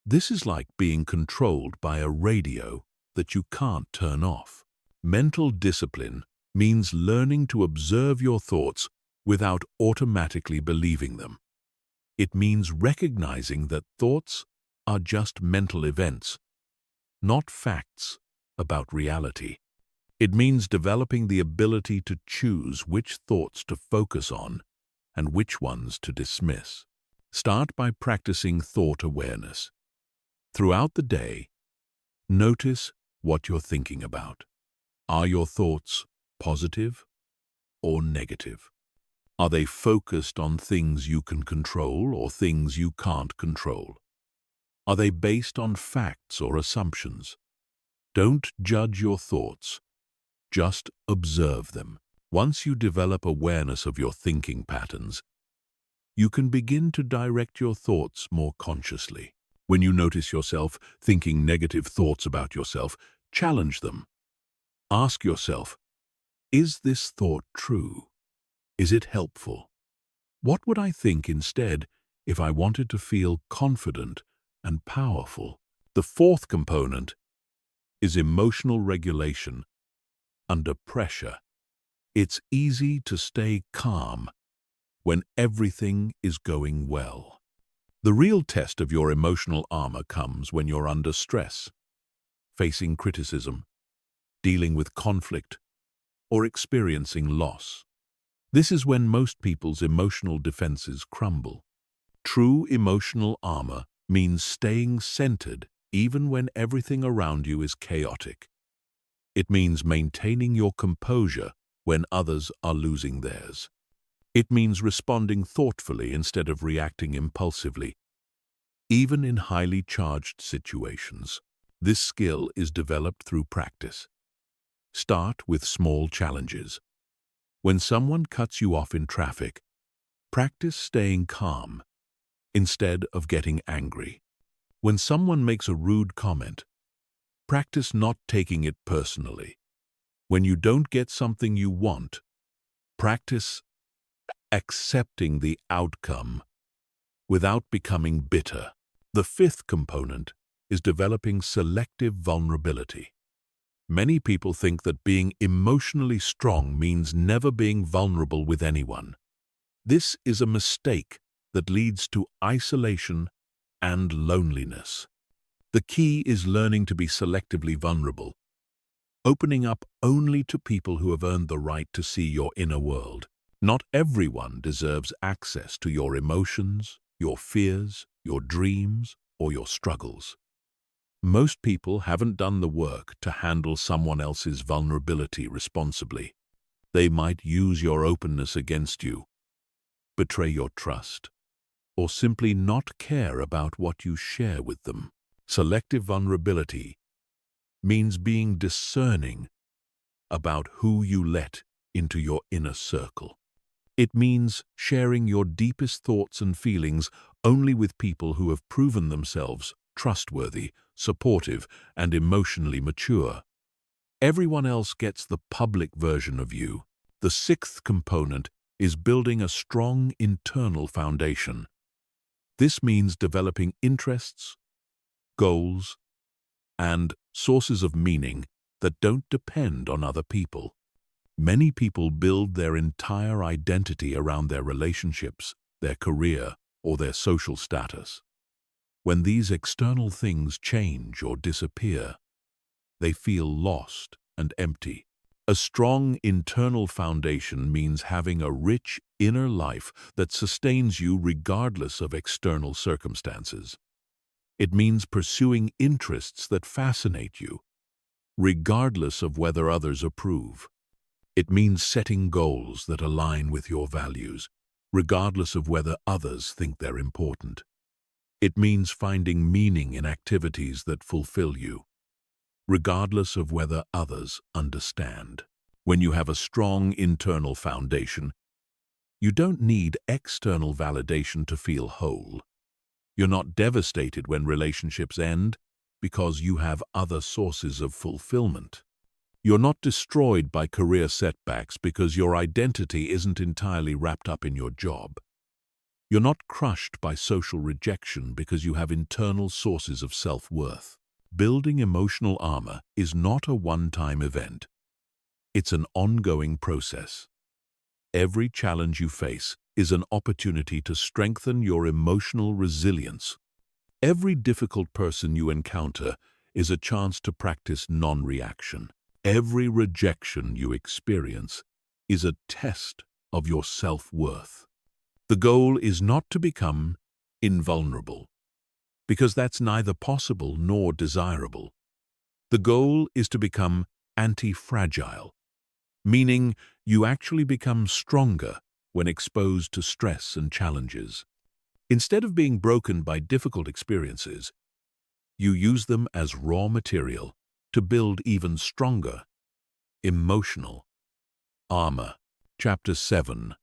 This is like being controlled by a radio that you can't turn off. Mental discipline means learning to observe your thoughts without automatically believing them. It means recognizing that thoughts are just mental events, not facts about reality. It means developing the ability to choose which thoughts to focus on and which ones to dismiss. Start by practicing thought awareness. Throughout the day, notice what you're thinking about. Are your thoughts positive or negative? Are they focused on things you can control or things you can't control? Are they based on facts or assumptions? Don't judge your thoughts. Just observe them. Once you develop awareness of your thinking patterns, you can begin to direct your thoughts more consciously. When you notice yourself thinking negative thoughts about yourself, challenge them. Ask yourself, is this thought true? Is it helpful? What would I think instead if I wanted to feel confident and powerful? The fourth component is emotional regulation under pressure. It's easy to stay calm when everything is going well. The real test of your emotional armor comes when you're under stress, facing criticism, dealing with conflict, or experiencing loss. This is when most people's emotional defenses crumble. True emotional armor means staying centered even when everything around you is chaotic. It means maintaining your composure when others are losing theirs. It means responding thoughtfully instead of reacting impulsively, even in highly charged situations. This skill is developed through practice. Start with small challenges. When someone cuts you off in traffic, practice staying calm instead of getting angry. When someone makes a rude comment, practice not taking it personally. When you don't get something you want, practice accepting the outcome without becoming bitter. The fifth component is developing selective vulnerability. Many people think that being emotionally strong means never being vulnerable with anyone. This is a mistake that leads to isolation and loneliness. The key is learning to be selectively vulnerable, opening up only to people who have earned the right to see your inner world. Not everyone deserves access to your emotions, your fears, your dreams, or your struggles. Most people haven't done the work to handle someone else's vulnerability responsibly. They might use your openness against you, betray your trust, or simply not care about what you share with them. Selective vulnerability means being discerning about who you let into your inner circle. It means sharing your deepest thoughts and feelings only with people who have proven themselves trustworthy, supportive, and emotionally mature. Everyone else gets the public version of you. The sixth component is building a strong internal foundation. This means developing interests, goals, and sources of meaning that don't depend on other people. Many people build their entire identity around their relationships, their career, or their social status. When these external things change or disappear, they feel lost and empty. A strong internal foundation means having a rich inner life that sustains you regardless of external circumstances. It means pursuing interests that fascinate you, regardless of whether others approve. It means setting goals that align with your values, regardless of whether others think they're important. It means finding meaning in activities that fulfill you, regardless of whether others understand. When you have a strong internal foundation, you don't need external validation to feel whole. You're not devastated when relationships end because you have other sources of fulfillment. You're not destroyed by career setbacks because your identity isn't entirely wrapped up in your job. You're not crushed by social rejection because you have internal sources of self-worth. Building emotional armor is not a one-time event. It's an ongoing process. Every challenge you face is an opportunity to strengthen your emotional resilience. Every difficult person you encounter is a chance to practice non-reaction. Every rejection you experience is a test of your self-worth. The goal is not to become invulnerable, because that's neither possible nor desirable. The goal is to become anti-fragile, meaning you actually become stronger when exposed to stress and challenges. Instead of being broken by difficult experiences, you use them as raw material to build even stronger emotional armor. Chapter 7.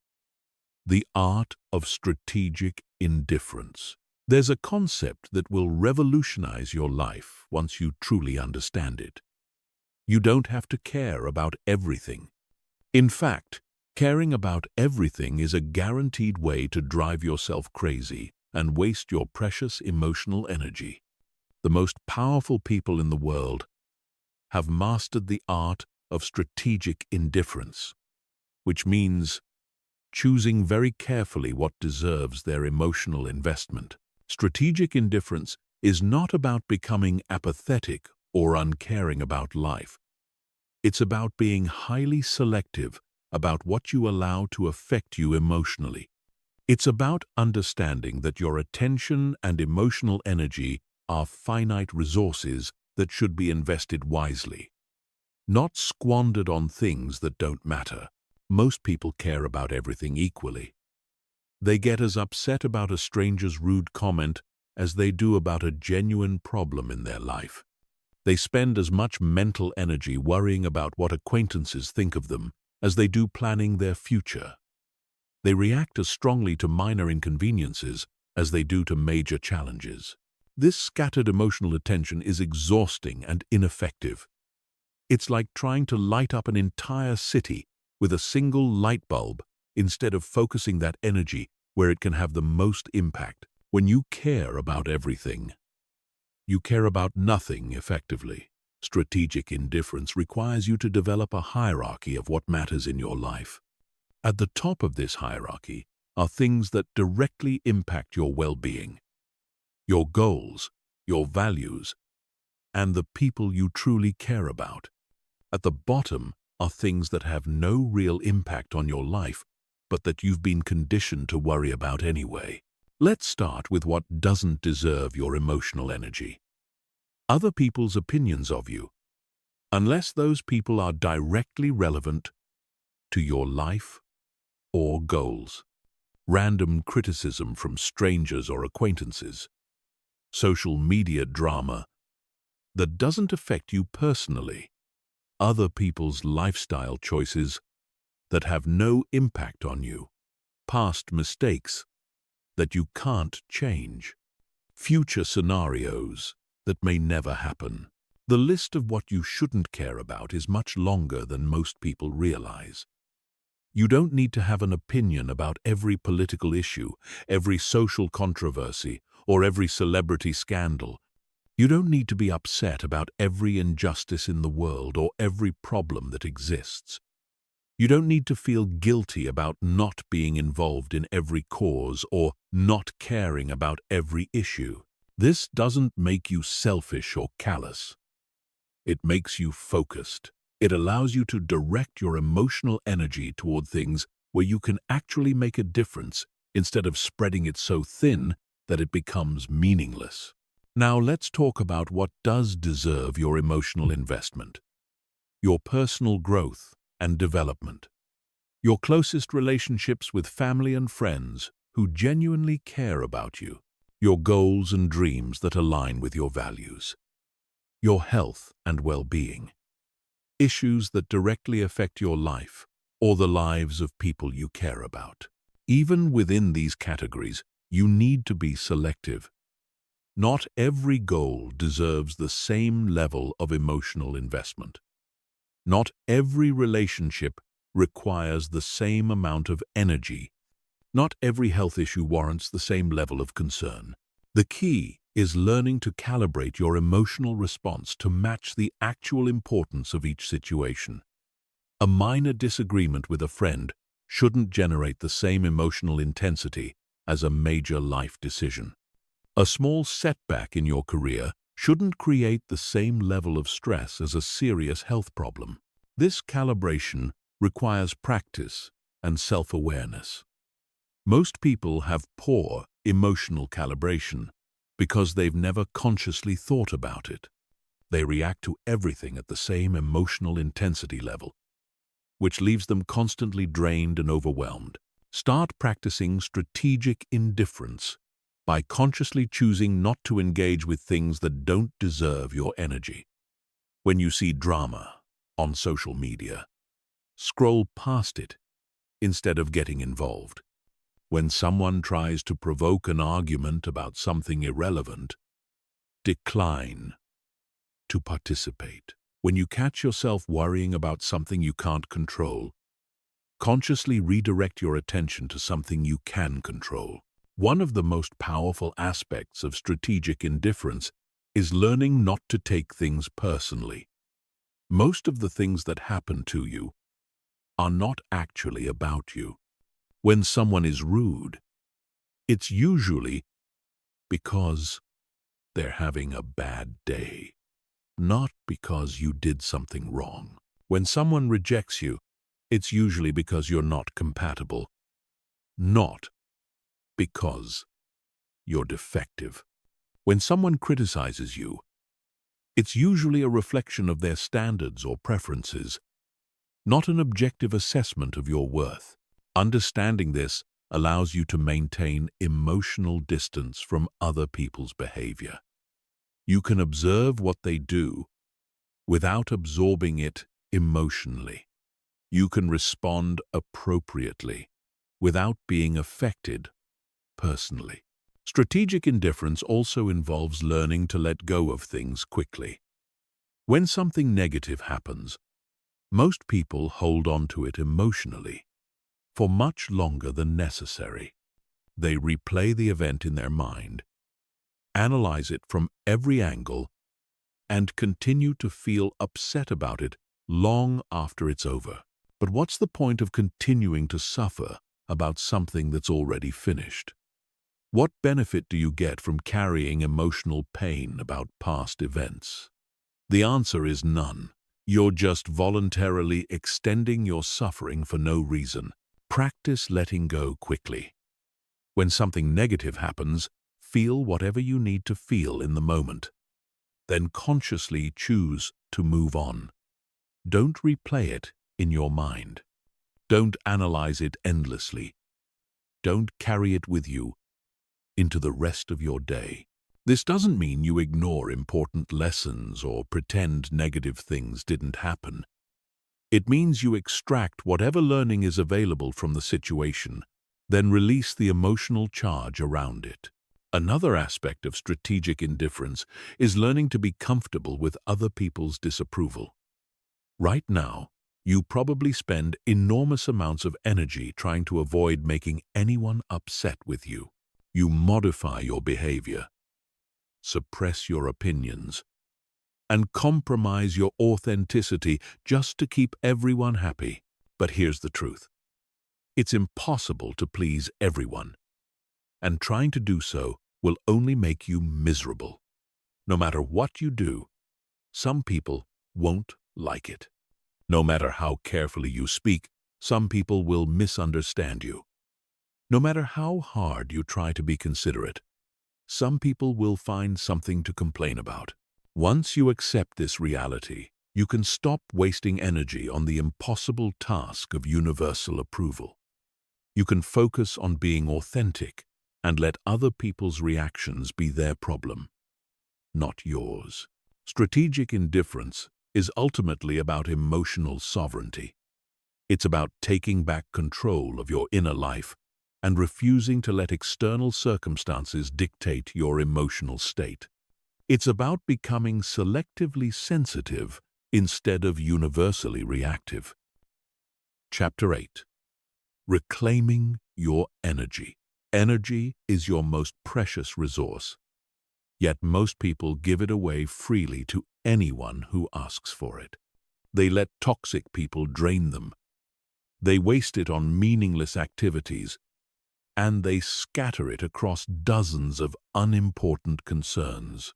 The Art of Strategic Indifference. There's a concept that will revolutionize your life once you truly understand it. You don't have to care about everything. In fact, caring about everything is a guaranteed way to drive yourself crazy and waste your precious emotional energy. The most powerful people in the world have mastered the art of strategic indifference, which means choosing very carefully what deserves their emotional investment. Strategic indifference is not about becoming apathetic or uncaring about life. It's about being highly selective about what you allow to affect you emotionally. It's about understanding that your attention and emotional energy are finite resources that should be invested wisely, not squandered on things that don't matter. Most people care about everything equally. They get as upset about a stranger's rude comment as they do about a genuine problem in their life. They spend as much mental energy worrying about what acquaintances think of them as they do planning their future. They react as strongly to minor inconveniences as they do to major challenges. This scattered emotional attention is exhausting and ineffective. It's like trying to light up an entire city with a single light bulb instead of focusing that energy where it can have the most impact. When you care about everything, you care about nothing effectively. Strategic indifference requires you to develop a hierarchy of what matters in your life. At the top of this hierarchy are things that directly impact your well-being, your goals, your values, and the people you truly care about. At the bottom are things that have no real impact on your life but that you've been conditioned to worry about anyway. Let's start with what doesn't deserve your emotional energy. Other people's opinions of you, unless those people are directly relevant to your life or goals. Random criticism from strangers or acquaintances. Social media drama that doesn't affect you personally. Other people's lifestyle choices that have no impact on you. Past mistakes that you can't change. Future scenarios that may never happen. The list of what you shouldn't care about is much longer than most people realize. You don't need to have an opinion about every political issue, every social controversy, or every celebrity scandal. You don't need to be upset about every injustice in the world or every problem that exists. You don't need to feel guilty about not being involved in every cause or not caring about every issue. This doesn't make you selfish or callous. It makes you focused. It allows you to direct your emotional energy toward things where you can actually make a difference instead of spreading it so thin that it becomes meaningless. Now let's talk about what does deserve your emotional investment. Your personal growth and development. Your closest relationships with family and friends who genuinely care about you. Your goals and dreams that align with your values. Your health and well-being. Issues that directly affect your life or the lives of people you care about. Even within these categories, you need to be selective. Not every goal deserves the same level of emotional investment. Not every relationship requires the same amount of energy. Not every health issue warrants the same level of concern. The key is learning to calibrate your emotional response to match the actual importance of each situation. A minor disagreement with a friend shouldn't generate the same emotional intensity as a major life decision. A small setback in your career shouldn't create the same level of stress as a serious health problem. This calibration requires practice and self-awareness. Most people have poor emotional calibration because they've never consciously thought about it. They react to everything at the same emotional intensity level, which leaves them constantly drained and overwhelmed. Start practicing strategic indifference by consciously choosing not to engage with things that don't deserve your energy. When you see drama on social media, scroll past it instead of getting involved. When someone tries to provoke an argument about something irrelevant, decline to participate. When you catch yourself worrying about something you can't control, consciously redirect your attention to something you can control. One of the most powerful aspects of strategic indifference is learning not to take things personally. Most of the things that happen to you are not actually about you. When someone is rude, it's usually because they're having a bad day, not because you did something wrong. When someone rejects you, it's usually because you're not compatible, not because you're defective. When someone criticizes you, it's usually a reflection of their standards or preferences, not an objective assessment of your worth. Understanding this allows you to maintain emotional distance from other people's behavior. You can observe what they do without absorbing it emotionally. You can respond appropriately without being affected personally. Strategic indifference also involves learning to let go of things quickly. When something negative happens, most people hold on to it emotionally for much longer than necessary. They replay the event in their mind, analyze it from every angle, and continue to feel upset about it long after it's over. But what's the point of continuing to suffer about something that's already finished? What benefit do you get from carrying emotional pain about past events? The answer is none. You're just voluntarily extending your suffering for no reason. Practice letting go quickly. When something negative happens, feel whatever you need to feel in the moment. Then consciously choose to move on. Don't replay it in your mind. Don't analyze it endlessly. Don't carry it with you into the rest of your day. This doesn't mean you ignore important lessons or pretend negative things didn't happen. It means you extract whatever learning is available from the situation, then release the emotional charge around it. Another aspect of strategic indifference is learning to be comfortable with other people's disapproval. Right now, you probably spend enormous amounts of energy trying to avoid making anyone upset with you. You modify your behavior, suppress your opinions, and compromise your authenticity just to keep everyone happy. But here's the truth. It's impossible to please everyone, and trying to do so will only make you miserable. No matter what you do, some people won't like it. No matter how carefully you speak, some people will misunderstand you. No matter how hard you try to be considerate, some people will find something to complain about. Once you accept this reality, you can stop wasting energy on the impossible task of universal approval. You can focus on being authentic and let other people's reactions be their problem, not yours. Strategic indifference is ultimately about emotional sovereignty. It's about taking back control of your inner life and refusing to let external circumstances dictate your emotional state. It's about becoming selectively sensitive instead of universally reactive. Chapter 8. Reclaiming your energy. Energy is your most precious resource, yet most people give it away freely to anyone who asks for it. They let toxic people drain them. They waste it on meaningless activities, and they scatter it across dozens of unimportant concerns.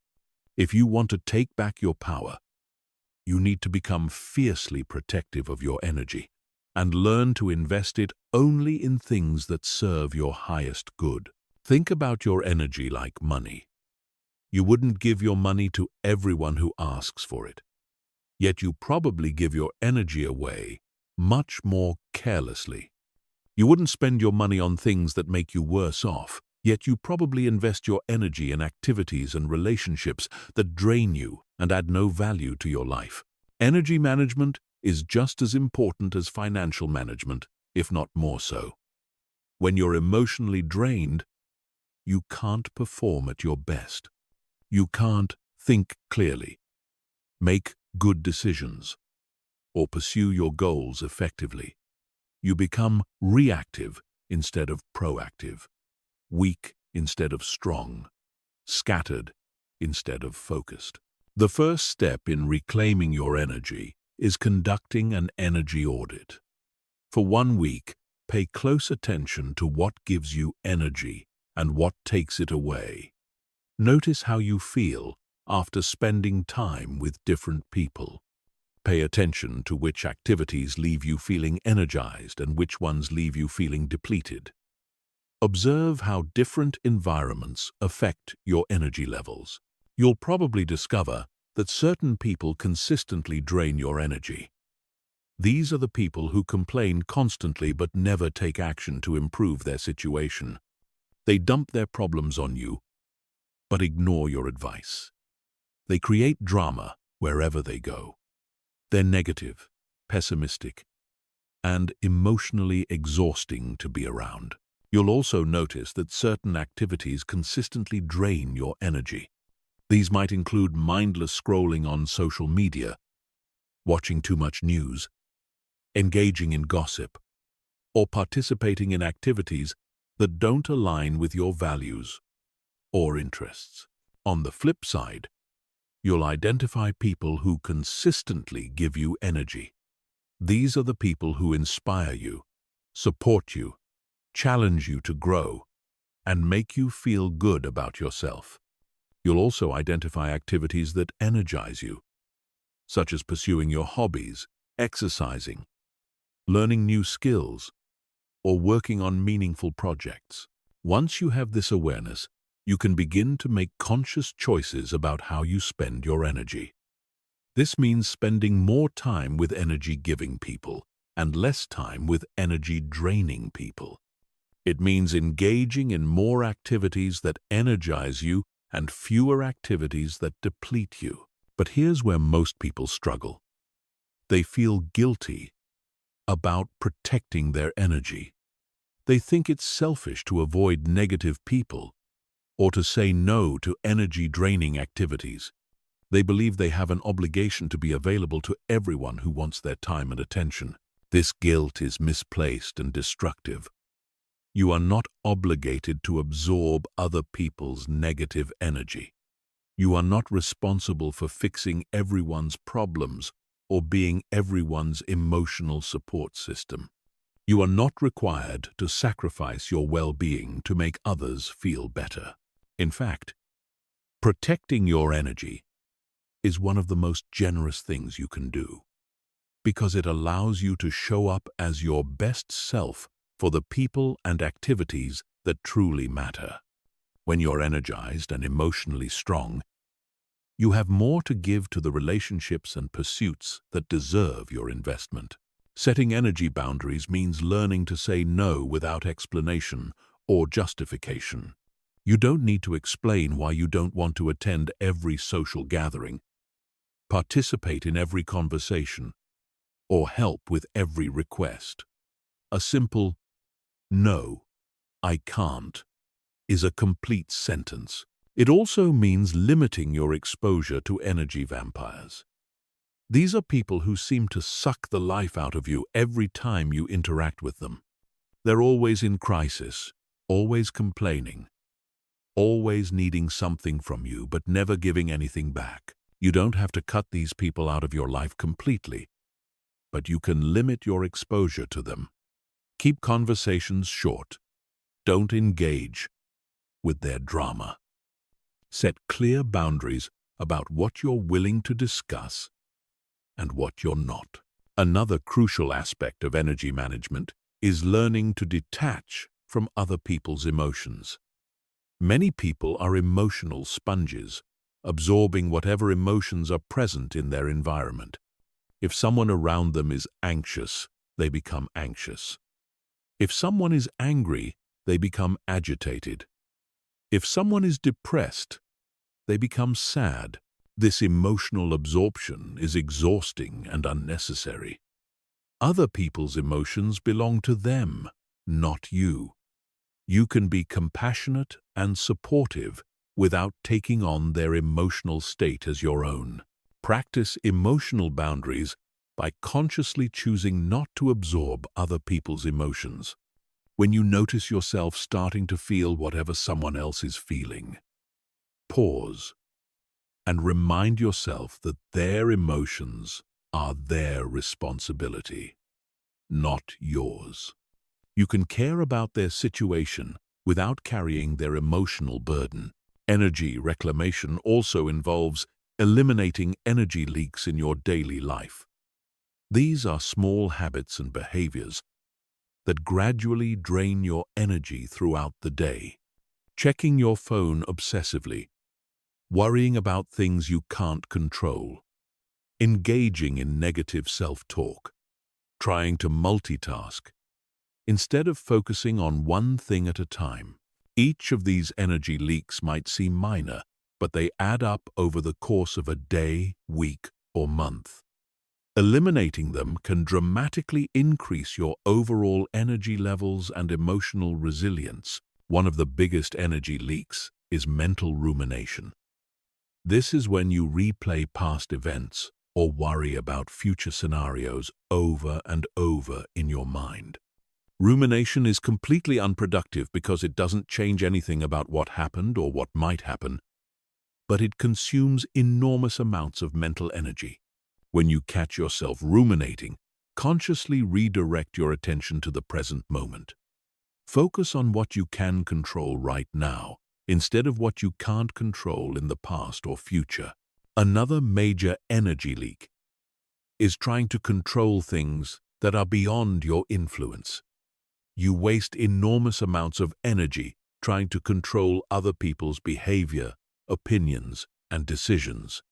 If you want to take back your power, you need to become fiercely protective of your energy and learn to invest it only in things that serve your highest good. Think about your energy like money. You wouldn't give your money to everyone who asks for it, yet you probably give your energy away much more carelessly. You wouldn't spend your money on things that make you worse off, yet you probably invest your energy in activities and relationships that drain you and add no value to your life. Energy management is just as important as financial management, if not more so. When you're emotionally drained, you can't perform at your best. You can't think clearly, make good decisions, or pursue your goals effectively. You become reactive instead of proactive, weak instead of strong, scattered instead of focused. The first step in reclaiming your energy is conducting an energy audit. For 1 week, pay close attention to what gives you energy and what takes it away. Notice how you feel after spending time with different people. Pay attention to which activities leave you feeling energized and which ones leave you feeling depleted. Observe how different environments affect your energy levels. You'll probably discover that certain people consistently drain your energy. These are the people who complain constantly but never take action to improve their situation. They dump their problems on you, but ignore your advice. They create drama wherever they go. They're negative, pessimistic, and emotionally exhausting to be around. You'll also notice that certain activities consistently drain your energy. These might include mindless scrolling on social media, watching too much news, engaging in gossip, or participating in activities that don't align with your values or interests. On the flip side, you'll identify people who consistently give you energy. These are the people who inspire you, support you, challenge you to grow, and make you feel good about yourself. You'll also identify activities that energize you, such as pursuing your hobbies, exercising, learning new skills, or working on meaningful projects. Once you have this awareness, you can begin to make conscious choices about how you spend your energy. This means spending more time with energy-giving people and less time with energy-draining people. It means engaging in more activities that energize you and fewer activities that deplete you. But here's where most people struggle. They feel guilty about protecting their energy. They think it's selfish to avoid negative people or to say no to energy-draining activities. They believe they have an obligation to be available to everyone who wants their time and attention. This guilt is misplaced and destructive. You are not obligated to absorb other people's negative energy. You are not responsible for fixing everyone's problems or being everyone's emotional support system. You are not required to sacrifice your well-being to make others feel better. In fact, protecting your energy is one of the most generous things you can do, because it allows you to show up as your best self for the people and activities that truly matter. When you're energized and emotionally strong, you have more to give to the relationships and pursuits that deserve your investment. Setting energy boundaries means learning to say no without explanation or justification. You don't need to explain why you don't want to attend every social gathering, participate in every conversation, or help with every request. A simple, "No, I can't," is a complete sentence. It also means limiting your exposure to energy vampires. These are people who seem to suck the life out of you every time you interact with them. They're always in crisis, always complaining, always needing something from you but never giving anything back. You don't have to cut these people out of your life completely, but you can limit your exposure to them. Keep conversations short. Don't engage with their drama. Set clear boundaries about what you're willing to discuss and what you're not. Another crucial aspect of energy management is learning to detach from other people's emotions. Many people are emotional sponges, absorbing whatever emotions are present in their environment. If someone around them is anxious, they become anxious. If someone is angry, they become agitated. If someone is depressed, they become sad. This emotional absorption is exhausting and unnecessary. Other people's emotions belong to them, not you. You can be compassionate and supportive without taking on their emotional state as your own. Practice emotional boundaries by consciously choosing not to absorb other people's emotions. When you notice yourself starting to feel whatever someone else is feeling, pause and remind yourself that their emotions are their responsibility, not yours. You can care about their situation without carrying their emotional burden. Energy reclamation also involves eliminating energy leaks in your daily life. These are small habits and behaviors that gradually drain your energy throughout the day. Checking your phone obsessively, worrying about things you can't control, engaging in negative self-talk, trying to multitask, instead of focusing on one thing at a time. Each of these energy leaks might seem minor, but they add up over the course of a day, week, or month. Eliminating them can dramatically increase your overall energy levels and emotional resilience. One of the biggest energy leaks is mental rumination. This is when you replay past events or worry about future scenarios over and over in your mind. Rumination is completely unproductive because it doesn't change anything about what happened or what might happen, but it consumes enormous amounts of mental energy. When you catch yourself ruminating, consciously redirect your attention to the present moment. Focus on what you can control right now, instead of what you can't control in the past or future. Another major energy leak is trying to control things that are beyond your influence. You waste enormous amounts of energy trying to control other people's behavior, opinions, and decisions.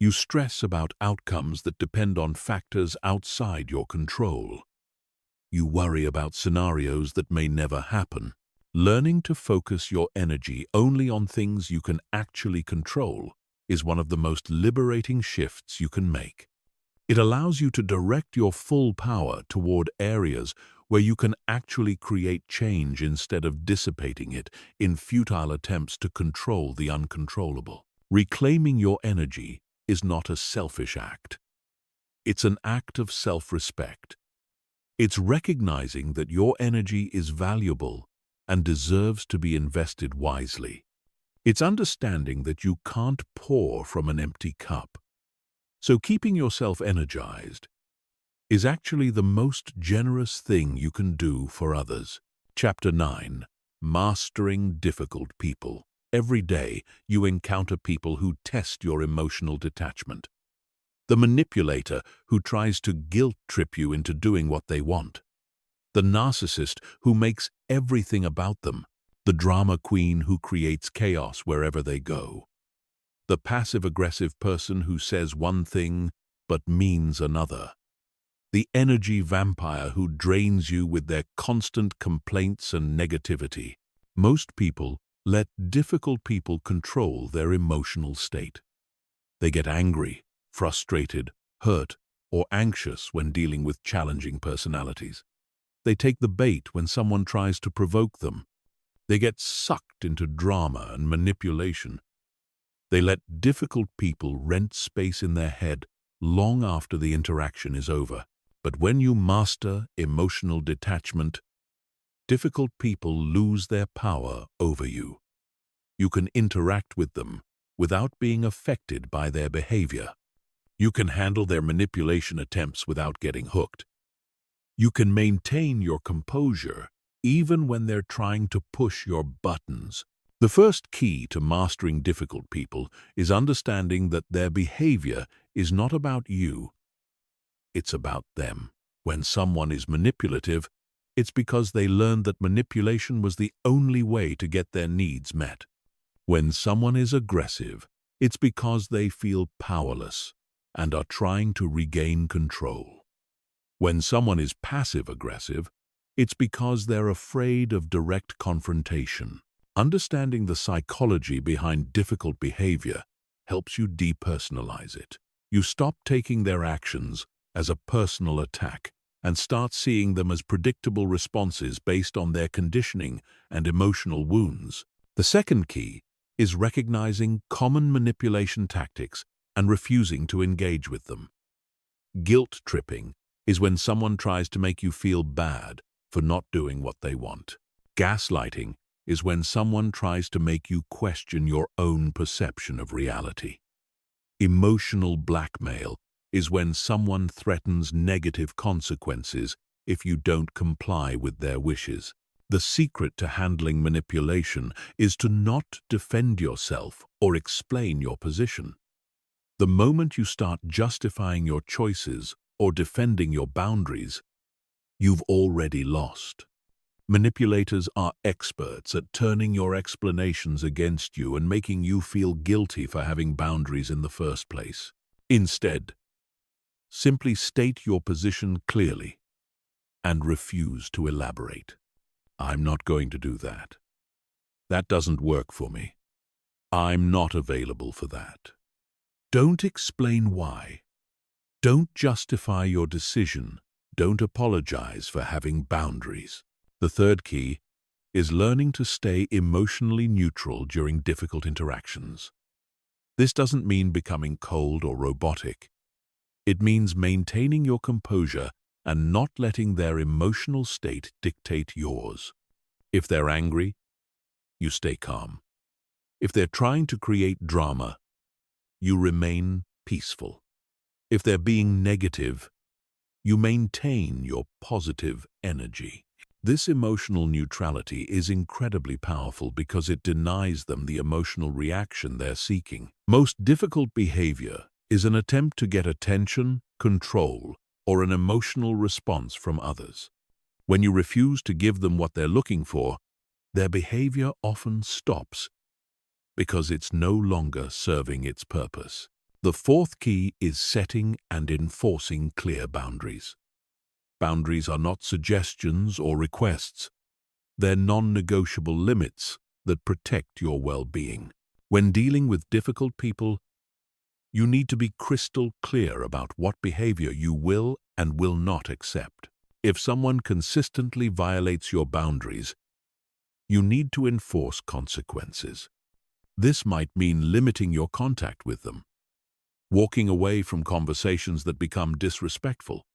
You stress about outcomes that depend on factors outside your control. You worry about scenarios that may never happen. Learning to focus your energy only on things you can actually control is one of the most liberating shifts you can make. It allows you to direct your full power toward areas where you can actually create change instead of dissipating it in futile attempts to control the uncontrollable. Reclaiming your energy is not a selfish act. It's an act of self-respect. It's recognizing that your energy is valuable and deserves to be invested wisely. It's understanding that you can't pour from an empty cup. So keeping yourself energized is actually the most generous thing you can do for others. Chapter 9. Mastering Difficult People. Every day, you encounter people who test your emotional detachment. The manipulator who tries to guilt-trip you into doing what they want. The narcissist who makes everything about them. The drama queen who creates chaos wherever they go. The passive-aggressive person who says one thing but means another. The energy vampire who drains you with their constant complaints and negativity. Most people let difficult people control their emotional state. They get angry, frustrated, hurt, or anxious when dealing with challenging personalities. They take the bait when someone tries to provoke them. They get sucked into drama and manipulation. They let difficult people rent space in their head long after the interaction is over. But when you master emotional detachment, difficult people lose their power over you. You can interact with them without being affected by their behavior. You can handle their manipulation attempts without getting hooked. You can maintain your composure even when they're trying to push your buttons. The first key to mastering difficult people is understanding that their behavior is not about you. It's about them. When someone is manipulative, it's because they learned that manipulation was the only way to get their needs met. When someone is aggressive, it's because they feel powerless and are trying to regain control. When someone is passive-aggressive, it's because they're afraid of direct confrontation. Understanding the psychology behind difficult behavior helps you depersonalize it. You stop taking their actions as a personal attack and start seeing them as predictable responses based on their conditioning and emotional wounds. The second key is recognizing common manipulation tactics and refusing to engage with them. Guilt tripping is when someone tries to make you feel bad for not doing what they want. Gaslighting is when someone tries to make you question your own perception of reality. Emotional blackmail is when someone threatens negative consequences if you don't comply with their wishes. The secret to handling manipulation is to not defend yourself or explain your position. The moment you start justifying your choices or defending your boundaries, you've already lost. Manipulators are experts at turning your explanations against you and making you feel guilty for having boundaries in the first place. Instead, simply state your position clearly and refuse to elaborate. I'm not going to do that. That doesn't work for me. I'm not available for that. Don't explain why. Don't justify your decision. Don't apologize for having boundaries. The third key is learning to stay emotionally neutral during difficult interactions. This doesn't mean becoming cold or robotic. It means maintaining your composure and not letting their emotional state dictate yours. If they're angry, you stay calm. If they're trying to create drama, you remain peaceful. If they're being negative, you maintain your positive energy. This emotional neutrality is incredibly powerful because it denies them the emotional reaction they're seeking. Most difficult behavior is an attempt to get attention, control, or an emotional response from others. When you refuse to give them what they're looking for, their behavior often stops because it's no longer serving its purpose. The fourth key is setting and enforcing clear boundaries. Boundaries are not suggestions or requests. They're non-negotiable limits that protect your well-being. When dealing with difficult people, you need to be crystal clear about what behavior you will and will not accept. If someone consistently violates your boundaries, you need to enforce consequences. This might mean limiting your contact with them, walking away from conversations that become disrespectful,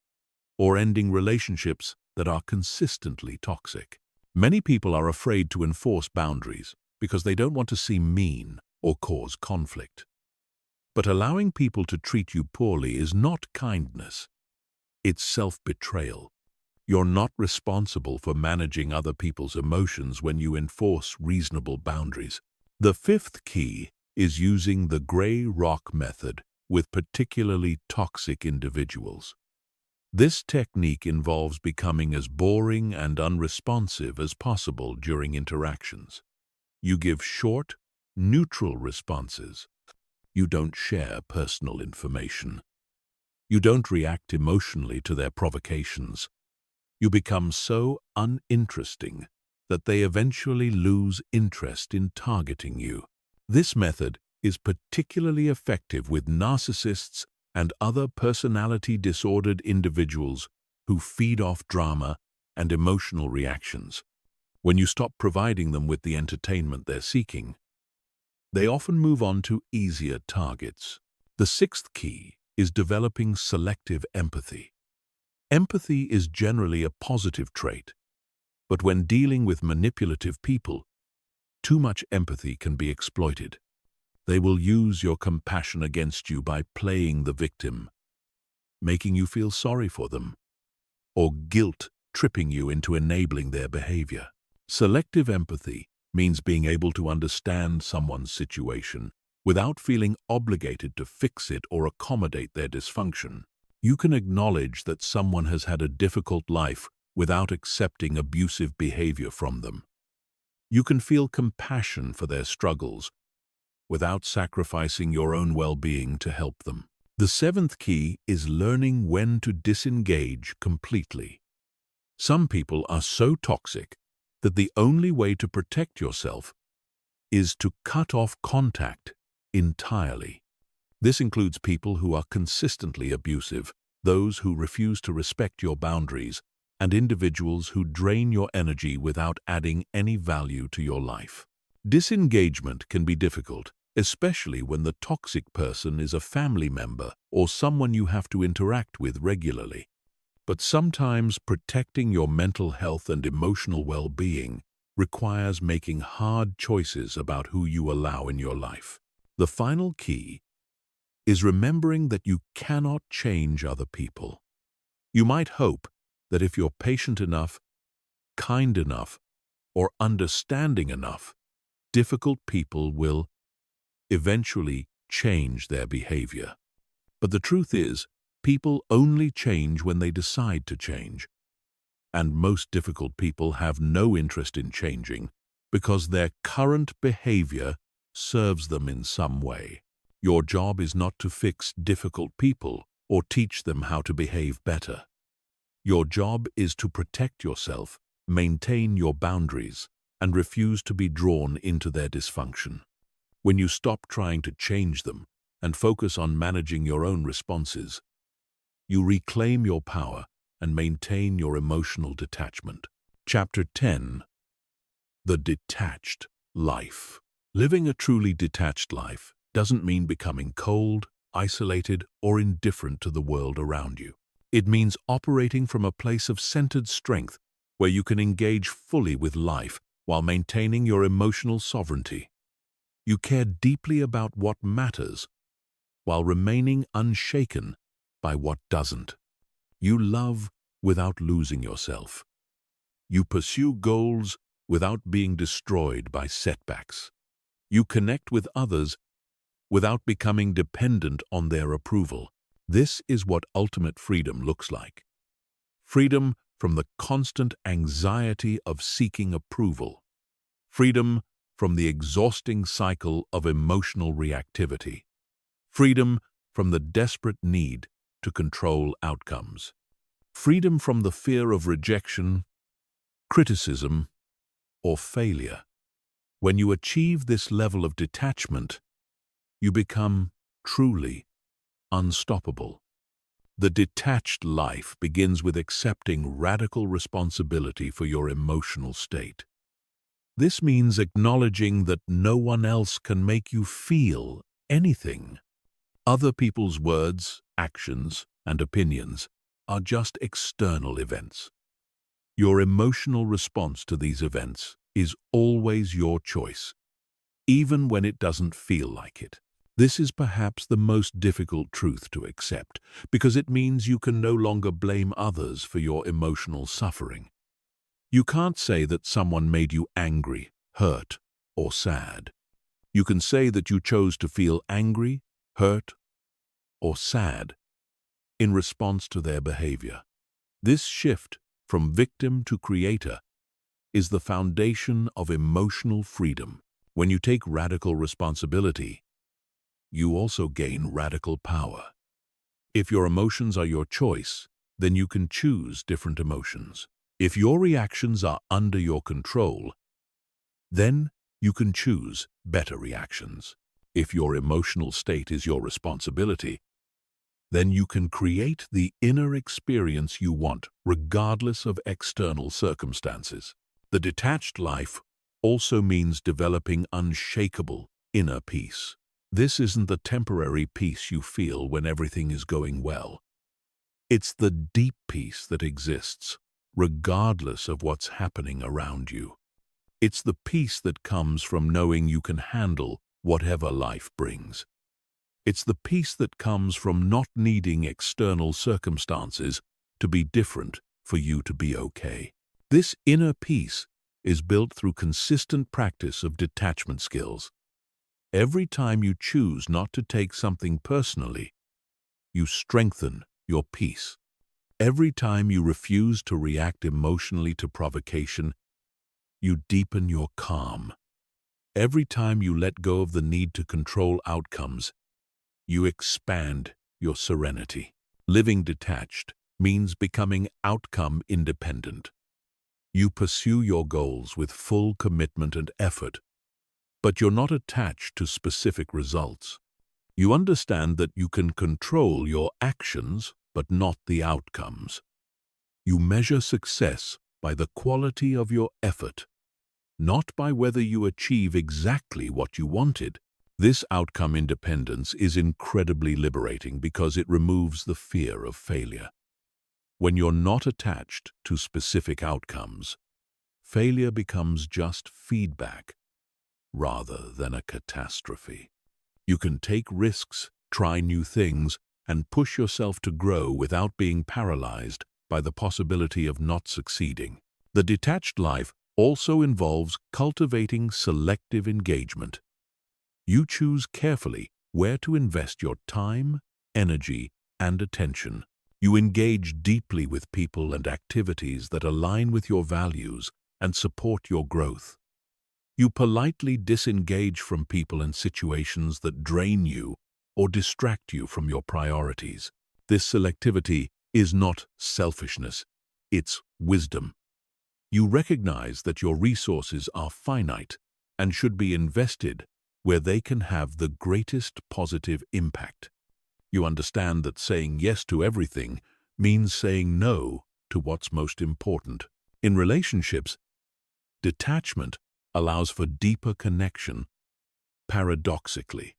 or ending relationships that are consistently toxic. Many people are afraid to enforce boundaries because they don't want to seem mean or cause conflict. But allowing people to treat you poorly is not kindness. It's self-betrayal. You're not responsible for managing other people's emotions when you enforce reasonable boundaries. The fifth key is using the gray rock method with particularly toxic individuals. This technique involves becoming as boring and unresponsive as possible during interactions. You give short, neutral responses. You don't share personal information. You don't react emotionally to their provocations. You become so uninteresting that they eventually lose interest in targeting you. This method is particularly effective with narcissists and other personality-disordered individuals who feed off drama and emotional reactions. When you stop providing them with the entertainment they're seeking, they often move on to easier targets. The sixth key is developing selective empathy. Empathy is generally a positive trait, but when dealing with manipulative people, too much empathy can be exploited. They will use your compassion against you by playing the victim, making you feel sorry for them, or guilt-tripping you into enabling their behavior. Selective empathy means being able to understand someone's situation without feeling obligated to fix it or accommodate their dysfunction. You can acknowledge that someone has had a difficult life without accepting abusive behavior from them. You can feel compassion for their struggles without sacrificing your own well-being to help them. The seventh key is learning when to disengage completely. Some people are so toxic that the only way to protect yourself is to cut off contact entirely. This includes people who are consistently abusive, those who refuse to respect your boundaries, and individuals who drain your energy without adding any value to your life. Disengagement can be difficult, especially when the toxic person is a family member or someone you have to interact with regularly. But sometimes protecting your mental health and emotional well-being requires making hard choices about who you allow in your life. The final key is remembering that you cannot change other people. You might hope that if you're patient enough, kind enough, or understanding enough, difficult people will eventually change their behavior. But the truth is, people only change when they decide to change. And most difficult people have no interest in changing because their current behavior serves them in some way. Your job is not to fix difficult people or teach them how to behave better. Your job is to protect yourself, maintain your boundaries, and refuse to be drawn into their dysfunction. When you stop trying to change them and focus on managing your own responses, you reclaim your power and maintain your emotional detachment. Chapter 10. The Detached Life. Living a truly detached life doesn't mean becoming cold, isolated, or indifferent to the world around you. It means operating from a place of centered strength where you can engage fully with life while maintaining your emotional sovereignty. You care deeply about what matters while remaining unshaken by what doesn't. You love without losing yourself. You pursue goals without being destroyed by setbacks. You connect with others without becoming dependent on their approval. This is what ultimate freedom looks like. Freedom from the constant anxiety of seeking approval, freedom from the exhausting cycle of emotional reactivity, freedom from the desperate need to control outcomes, freedom from the fear of rejection, criticism, or failure. When you achieve this level of detachment, you become truly unstoppable. The detached life begins with accepting radical responsibility for your emotional state. This means acknowledging that no one else can make you feel anything. Other people's words, actions, and opinions are just external events. Your emotional response to these events is always your choice, even when it doesn't feel like it. This is perhaps the most difficult truth to accept, because it means you can no longer blame others for your emotional suffering. You can't say that someone made you angry, hurt, or sad. You can say that you chose to feel angry, hurt, or sad in response to their behavior. This shift from victim to creator is the foundation of emotional freedom. When you take radical responsibility, you also gain radical power. If your emotions are your choice, then you can choose different emotions. If your reactions are under your control, then you can choose better reactions. If your emotional state is your responsibility, then you can create the inner experience you want, regardless of external circumstances. The detached life also means developing unshakable inner peace. This isn't the temporary peace you feel when everything is going well. It's the deep peace that exists, regardless of what's happening around you. It's the peace that comes from knowing you can handle whatever life brings. It's the peace that comes from not needing external circumstances to be different for you to be okay. This inner peace is built through consistent practice of detachment skills. Every time you choose not to take something personally, you strengthen your peace. Every time you refuse to react emotionally to provocation, you deepen your calm. Every time you let go of the need to control outcomes, you expand your serenity. Living detached means becoming outcome independent. You pursue your goals with full commitment and effort, but you're not attached to specific results. You understand that you can control your actions, but not the outcomes. You measure success by the quality of your effort, not by whether you achieve exactly what you wanted. This outcome independence is incredibly liberating because it removes the fear of failure. When you're not attached to specific outcomes, failure becomes just feedback rather than a catastrophe. You can take risks, try new things, and push yourself to grow without being paralyzed by the possibility of not succeeding. The detached life also involves cultivating selective engagement. You choose carefully where to invest your time, energy, and attention. You engage deeply with people and activities that align with your values and support your growth. You politely disengage from people and situations that drain you or distract you from your priorities. This selectivity is not selfishness, it's wisdom. You recognize that your resources are finite and should be invested where they can have the greatest positive impact. You understand that saying yes to everything means saying no to what's most important. In relationships, detachment allows for deeper connection. Paradoxically,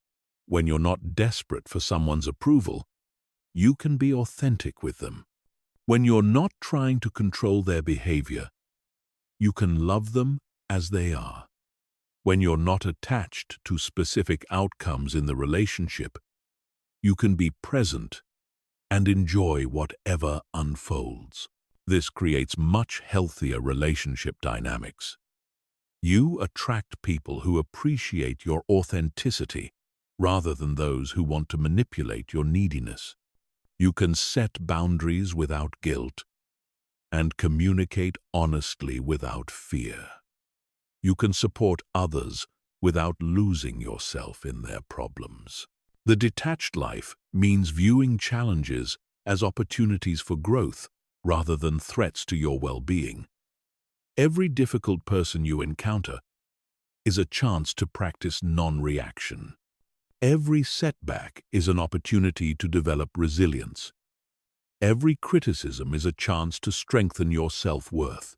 when you're not desperate for someone's approval, you can be authentic with them. When you're not trying to control their behavior, you can love them as they are. When you're not attached to specific outcomes in the relationship, you can be present and enjoy whatever unfolds. This creates much healthier relationship dynamics. You attract people who appreciate your authenticity rather than those who want to manipulate your neediness. You can set boundaries without guilt, and communicate honestly without fear. You can support others without losing yourself in their problems. The detached life means viewing challenges as opportunities for growth rather than threats to your well-being. Every difficult person you encounter is a chance to practice non-reaction. Every setback is an opportunity to develop resilience. Every criticism is a chance to strengthen your self-worth.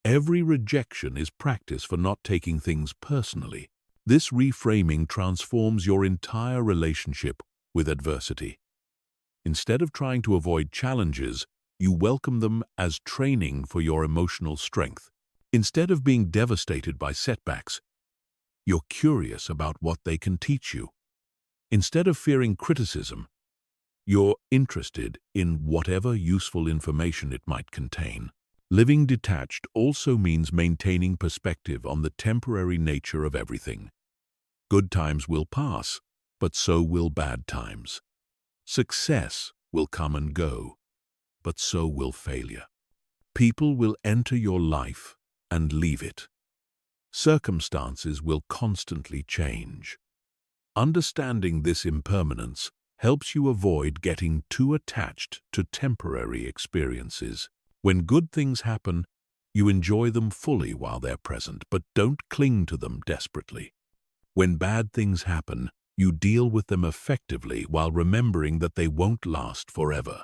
Every rejection is practice for not taking things personally. This reframing transforms your entire relationship with adversity. Instead of trying to avoid challenges, you welcome them as training for your emotional strength. Instead of being devastated by setbacks, you're curious about what they can teach you. Instead of fearing criticism, you're interested in whatever useful information it might contain. Living detached also means maintaining perspective on the temporary nature of everything. Good times will pass, but so will bad times. Success will come and go, but so will failure. People will enter your life and leave it. Circumstances will constantly change. Understanding this impermanence helps you avoid getting too attached to temporary experiences. When good things happen, you enjoy them fully while they're present, but don't cling to them desperately. When bad things happen, you deal with them effectively while remembering that they won't last forever.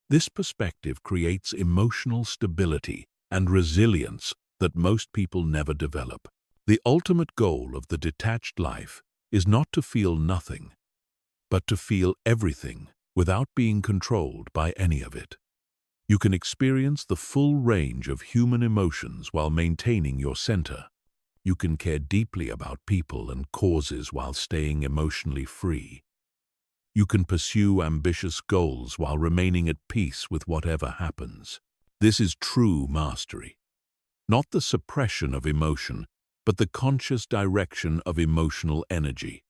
This perspective creates emotional stability and resilience that most people never develop. The ultimate goal of the detached life is not to feel nothing, but to feel everything without being controlled by any of it. You can experience the full range of human emotions while maintaining your center. You can care deeply about people and causes while staying emotionally free. You can pursue ambitious goals while remaining at peace with whatever happens. This is true mastery. Not the suppression of emotion, but the conscious direction of emotional energy.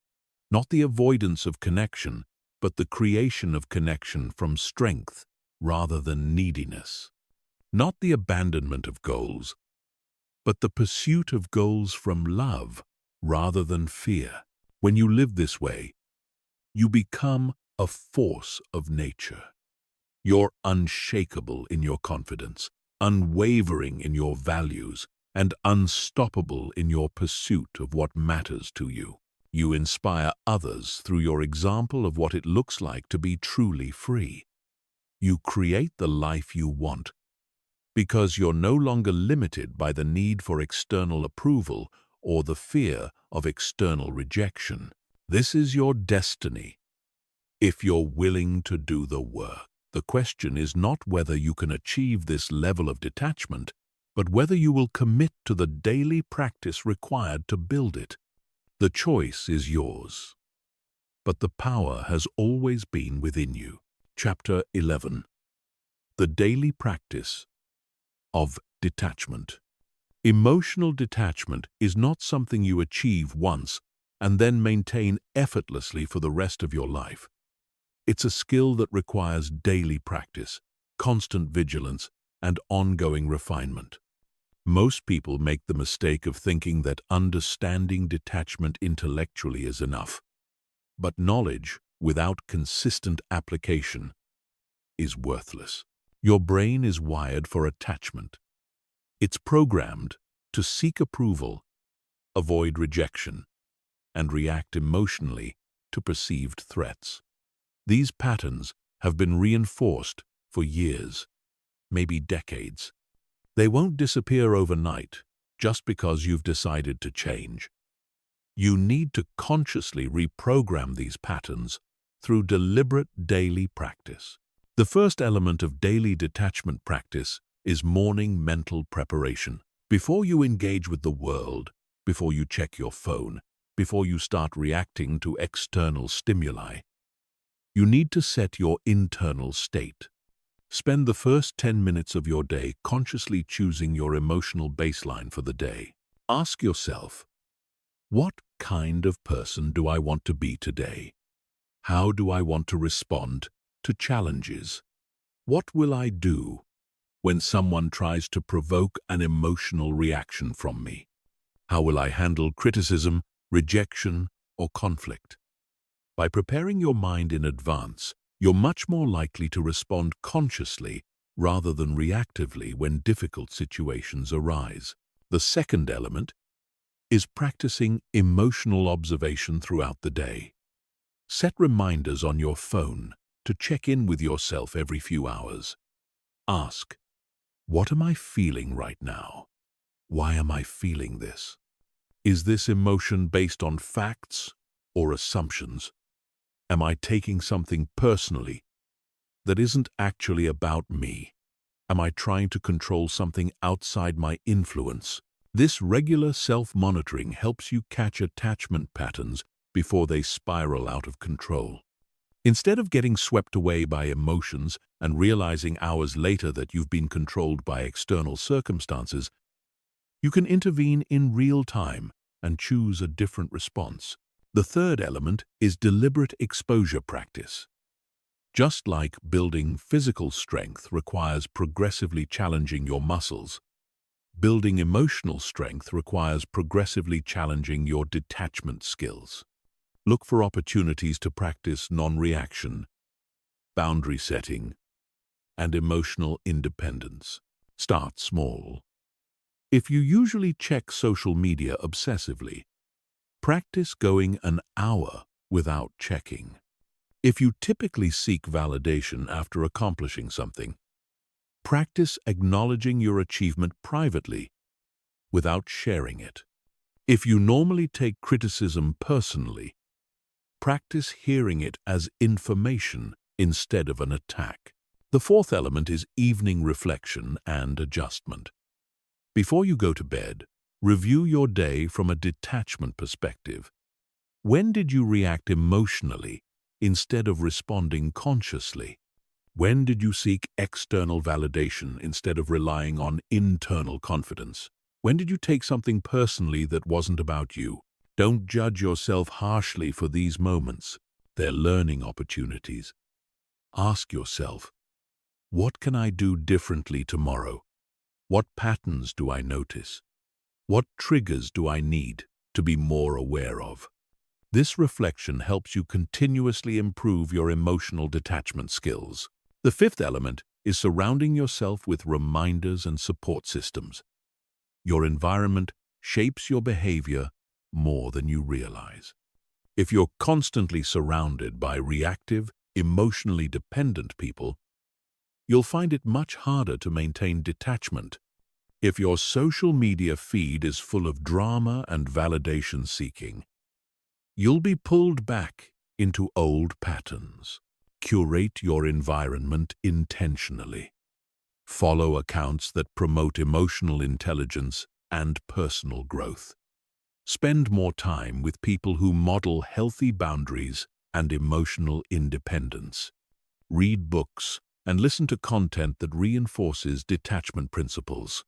Not the avoidance of connection, but the creation of connection from strength rather than neediness. Not the abandonment of goals, but the pursuit of goals from love rather than fear. When you live this way, you become a force of nature. You're unshakable in your confidence, unwavering in your values, and unstoppable in your pursuit of what matters to you. You inspire others through your example of what it looks like to be truly free. You create the life you want because you're no longer limited by the need for external approval or the fear of external rejection. This is your destiny, if you're willing to do the work. The question is not whether you can achieve this level of detachment, but whether you will commit to the daily practice required to build it. The choice is yours, but the power has always been within you. Chapter 11. The Daily Practice of Detachment. Emotional detachment is not something you achieve once and then maintain effortlessly for the rest of your life. It's a skill that requires daily practice, constant vigilance, and ongoing refinement. Most people make the mistake of thinking that understanding detachment intellectually is enough. But knowledge without consistent application is worthless. Your brain is wired for attachment. It's programmed to seek approval, avoid rejection, and react emotionally to perceived threats. These patterns have been reinforced for years, maybe decades. They won't disappear overnight just because you've decided to change. You need to consciously reprogram these patterns through deliberate daily practice. The first element of daily detachment practice is morning mental preparation. Before you engage with the world, before you check your phone, before you start reacting to external stimuli, you need to set your internal state. Spend the first 10 minutes of your day consciously choosing your emotional baseline for the day. Ask yourself, what kind of person do I want to be today? How do I want to respond to challenges? What will I do when someone tries to provoke an emotional reaction from me? How will I handle criticism, rejection, or conflict? By preparing your mind in advance, you're much more likely to respond consciously rather than reactively when difficult situations arise. The second element is practicing emotional observation throughout the day. Set reminders on your phone to check in with yourself every few hours. Ask, what am I feeling right now? Why am I feeling this? Is this emotion based on facts or assumptions? Am I taking something personally that isn't actually about me? Am I trying to control something outside my influence? This regular self-monitoring helps you catch attachment patterns before they spiral out of control. Instead of getting swept away by emotions and realizing hours later that you've been controlled by external circumstances, you can intervene in real time and choose a different response. The third element is deliberate exposure practice. Just like building physical strength requires progressively challenging your muscles, building emotional strength requires progressively challenging your detachment skills. Look for opportunities to practice non-reaction, boundary setting, and emotional independence. Start small. If you usually check social media obsessively, practice going an hour without checking. If you typically seek validation after accomplishing something, practice acknowledging your achievement privately without sharing it. If you normally take criticism personally, practice hearing it as information instead of an attack. The fourth element is evening reflection and adjustment. Before you go to bed, review your day from a detachment perspective. When did you react emotionally instead of responding consciously? When did you seek external validation instead of relying on internal confidence? When did you take something personally that wasn't about you? Don't judge yourself harshly for these moments. They're learning opportunities. Ask yourself, what can I do differently tomorrow? What patterns do I notice? What triggers do I need to be more aware of? This reflection helps you continuously improve your emotional detachment skills. The fifth element is surrounding yourself with reminders and support systems. Your environment shapes your behavior more than you realize. If you're constantly surrounded by reactive, emotionally dependent people, you'll find it much harder to maintain detachment. If your social media feed is full of drama and validation seeking, you'll be pulled back into old patterns. Curate your environment intentionally. Follow accounts that promote emotional intelligence and personal growth. Spend more time with people who model healthy boundaries and emotional independence. Read books and listen to content that reinforces detachment principles.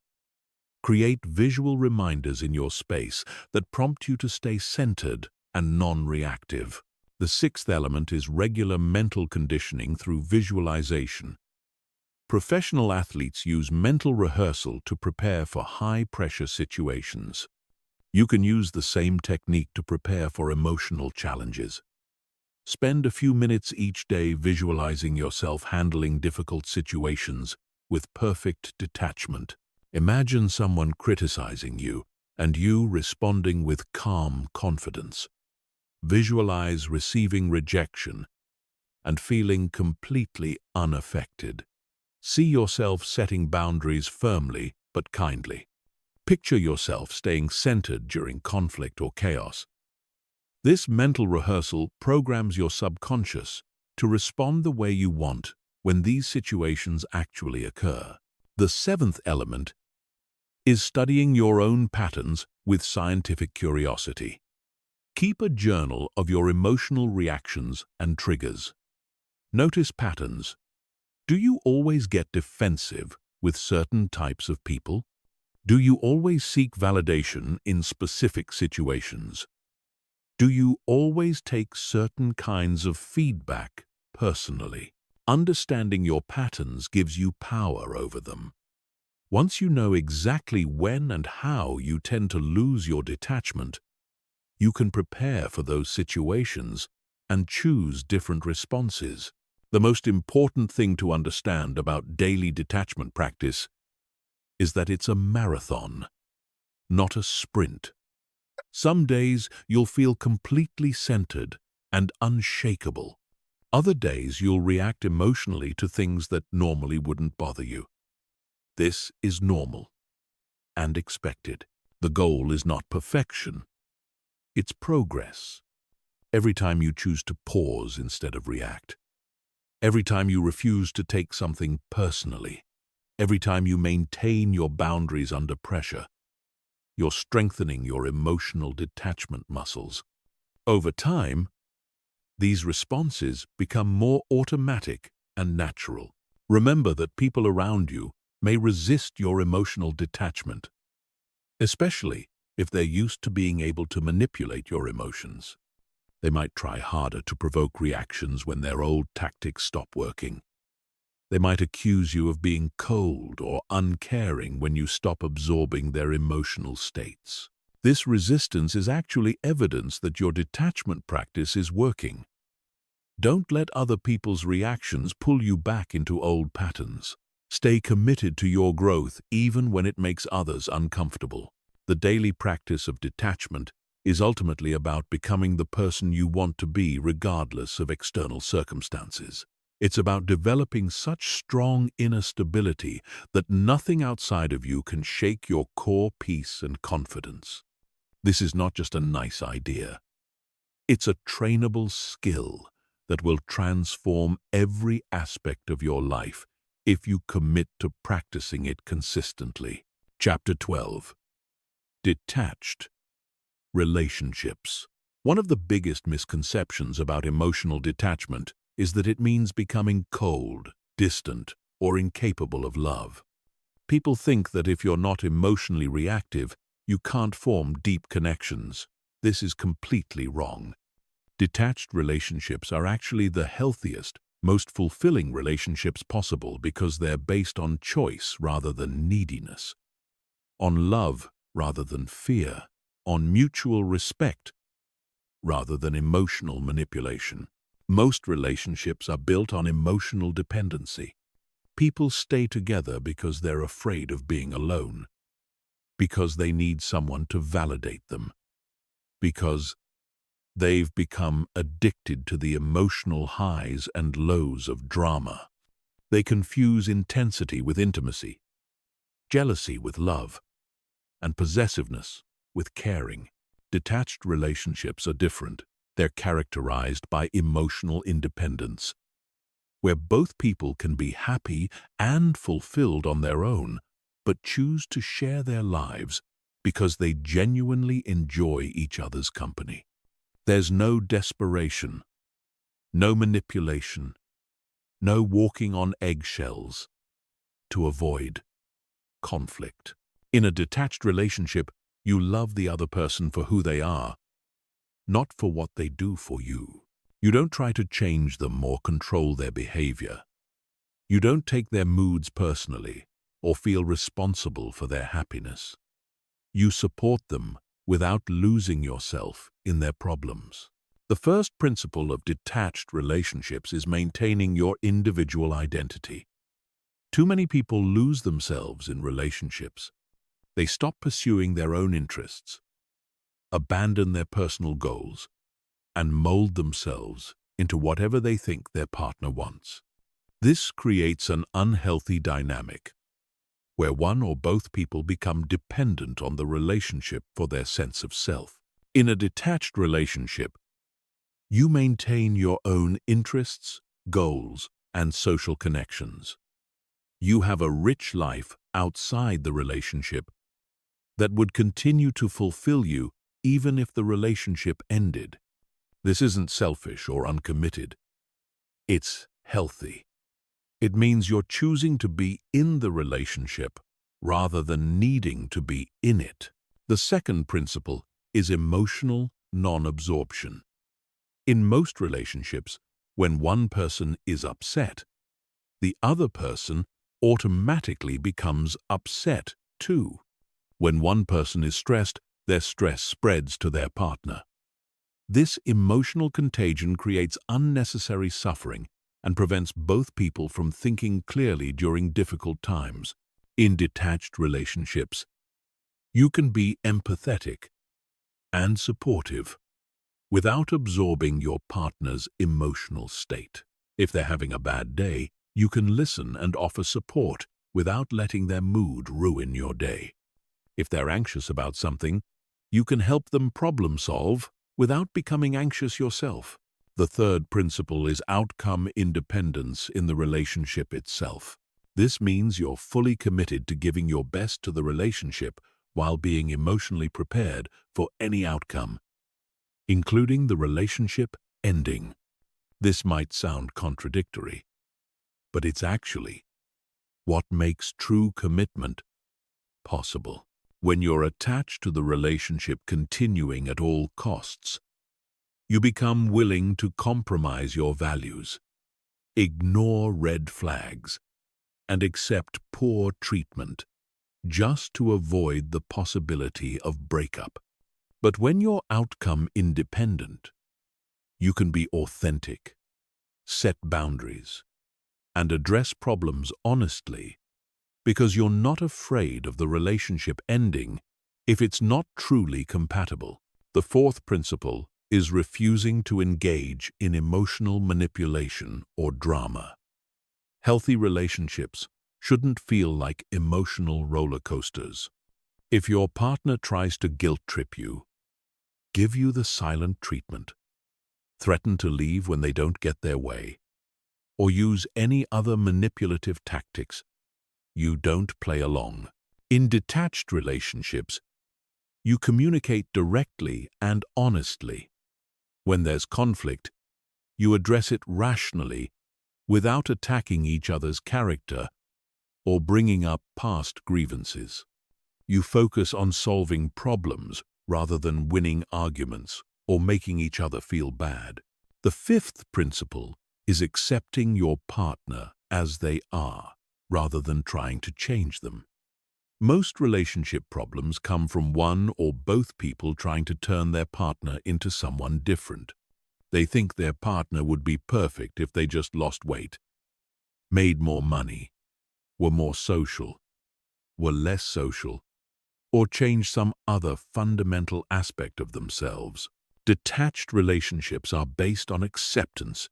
Create visual reminders in your space that prompt you to stay centered and non-reactive. The sixth element is regular mental conditioning through visualization. Professional athletes use mental rehearsal to prepare for high-pressure situations. You can use the same technique to prepare for emotional challenges. Spend a few minutes each day visualizing yourself handling difficult situations with perfect detachment. Imagine someone criticizing you and you responding with calm confidence. Visualize receiving rejection and feeling completely unaffected. See yourself setting boundaries firmly but kindly. Picture yourself staying centered during conflict or chaos. This mental rehearsal programs your subconscious to respond the way you want when these situations actually occur. The seventh element is studying your own patterns with scientific curiosity. Keep a journal of your emotional reactions and triggers. Notice patterns. Do you always get defensive with certain types of people? Do you always seek validation in specific situations? Do you always take certain kinds of feedback personally? Understanding your patterns gives you power over them. Once you know exactly when and how you tend to lose your detachment, you can prepare for those situations and choose different responses. The most important thing to understand about daily detachment practice is that it's a marathon, not a sprint. Some days you'll feel completely centered and unshakable. Other days you'll react emotionally to things that normally wouldn't bother you. This is normal and expected. The goal is not perfection. It's progress. Every time you choose to pause instead of react, every time you refuse to take something personally, every time you maintain your boundaries under pressure, you're strengthening your emotional detachment muscles. Over time, these responses become more automatic and natural. Remember that people around you may resist your emotional detachment, especially if they're used to being able to manipulate your emotions. They might try harder to provoke reactions when their old tactics stop working. They might accuse you of being cold or uncaring when you stop absorbing their emotional states. This resistance is actually evidence that your detachment practice is working. Don't let other people's reactions pull you back into old patterns. Stay committed to your growth even when it makes others uncomfortable. The daily practice of detachment is ultimately about becoming the person you want to be regardless of external circumstances. It's about developing such strong inner stability that nothing outside of you can shake your core peace and confidence. This is not just a nice idea. It's a trainable skill that will transform every aspect of your life if you commit to practicing it consistently. Chapter 12. Detached relationships. One of the biggest misconceptions about emotional detachment is that it means becoming cold, distant, or incapable of love. People think that if you're not emotionally reactive, you can't form deep connections. This is completely wrong. Detached relationships are actually the healthiest, most fulfilling relationships possible because they're based on choice rather than neediness, on love rather than fear, on mutual respect rather than emotional manipulation. Most relationships are built on emotional dependency. People stay together because they're afraid of being alone, because they need someone to validate them, because they've become addicted to the emotional highs and lows of drama. They confuse intensity with intimacy, jealousy with love, and possessiveness with caring. Detached relationships are different. They're characterized by emotional independence, where both people can be happy and fulfilled on their own, but choose to share their lives because they genuinely enjoy each other's company. There's no desperation, no manipulation, no walking on eggshells to avoid conflict. In a detached relationship, you love the other person for who they are, not for what they do for you. You don't try to change them or control their behavior. You don't take their moods personally or feel responsible for their happiness. You support them without losing yourself in their problems. The first principle of detached relationships is maintaining your individual identity. Too many people lose themselves in relationships. They stop pursuing their own interests, abandon their personal goals, and mold themselves into whatever they think their partner wants. This creates an unhealthy dynamic, where one or both people become dependent on the relationship for their sense of self. In a detached relationship, you maintain your own interests, goals, and social connections. You have a rich life outside the relationship that would continue to fulfill you even if the relationship ended. This isn't selfish or uncommitted. It's healthy. It means you're choosing to be in the relationship rather than needing to be in it. The second principle is emotional non-absorption. In most relationships, when one person is upset, the other person automatically becomes upset too. When one person is stressed, their stress spreads to their partner. This emotional contagion creates unnecessary suffering and prevents both people from thinking clearly during difficult times. In detached relationships, you can be empathetic and supportive without absorbing your partner's emotional state. If they're having a bad day, you can listen and offer support without letting their mood ruin your day. If they're anxious about something, you can help them problem solve without becoming anxious yourself. The third principle is outcome independence in the relationship itself. This means you're fully committed to giving your best to the relationship while being emotionally prepared for any outcome, including the relationship ending. This might sound contradictory, but it's actually what makes true commitment possible. When you're attached to the relationship continuing at all costs, you become willing to compromise your values, ignore red flags, and accept poor treatment just to avoid the possibility of breakup. But when you're outcome independent, you can be authentic, set boundaries, and address problems honestly because you're not afraid of the relationship ending if it's not truly compatible. The fourth principle is refusing to engage in emotional manipulation or drama. Healthy relationships shouldn't feel like emotional roller coasters. If your partner tries to guilt trip you, give you the silent treatment, threaten to leave when they don't get their way, or use any other manipulative tactics, you don't play along. In detached relationships, you communicate directly and honestly. When there's conflict, you address it rationally without attacking each other's character or bringing up past grievances. You focus on solving problems rather than winning arguments or making each other feel bad. The fifth principle is accepting your partner as they are, rather than trying to change them. Most relationship problems come from one or both people trying to turn their partner into someone different. They think their partner would be perfect if they just lost weight, made more money, were more social, were less social, or changed some other fundamental aspect of themselves. Detached relationships are based on acceptance.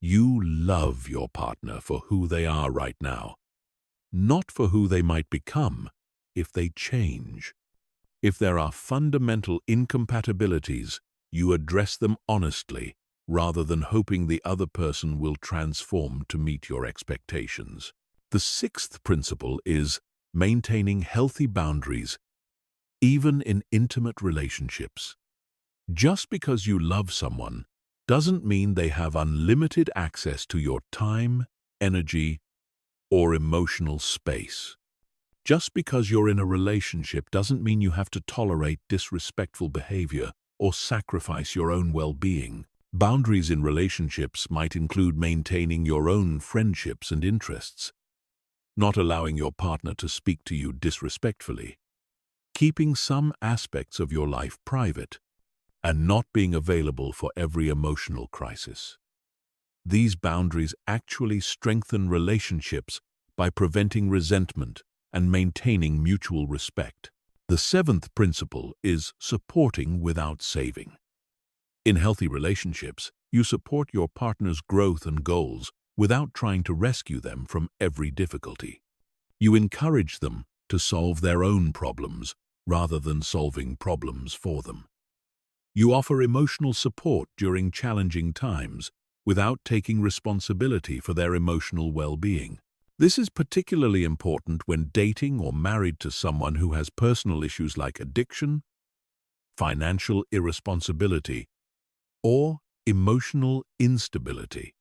You love your partner for who they are right now, not for who they might become if they change. If there are fundamental incompatibilities, you address them honestly rather than hoping the other person will transform to meet your expectations. The sixth principle is maintaining healthy boundaries, even in intimate relationships. Just because you love someone doesn't mean they have unlimited access to your time, energy, or emotional space. Just because you're in a relationship doesn't mean you have to tolerate disrespectful behavior or sacrifice your own well-being. Boundaries in relationships might include maintaining your own friendships and interests, not allowing your partner to speak to you disrespectfully, keeping some aspects of your life private, and not being available for every emotional crisis. These boundaries actually strengthen relationships by preventing resentment and maintaining mutual respect. The seventh principle is supporting without saving. In healthy relationships, you support your partner's growth and goals without trying to rescue them from every difficulty. You encourage them to solve their own problems rather than solving problems for them. You offer emotional support during challenging times without taking responsibility for their emotional well-being. This is particularly important when dating or married to someone who has personal issues like addiction, financial irresponsibility, or emotional instability.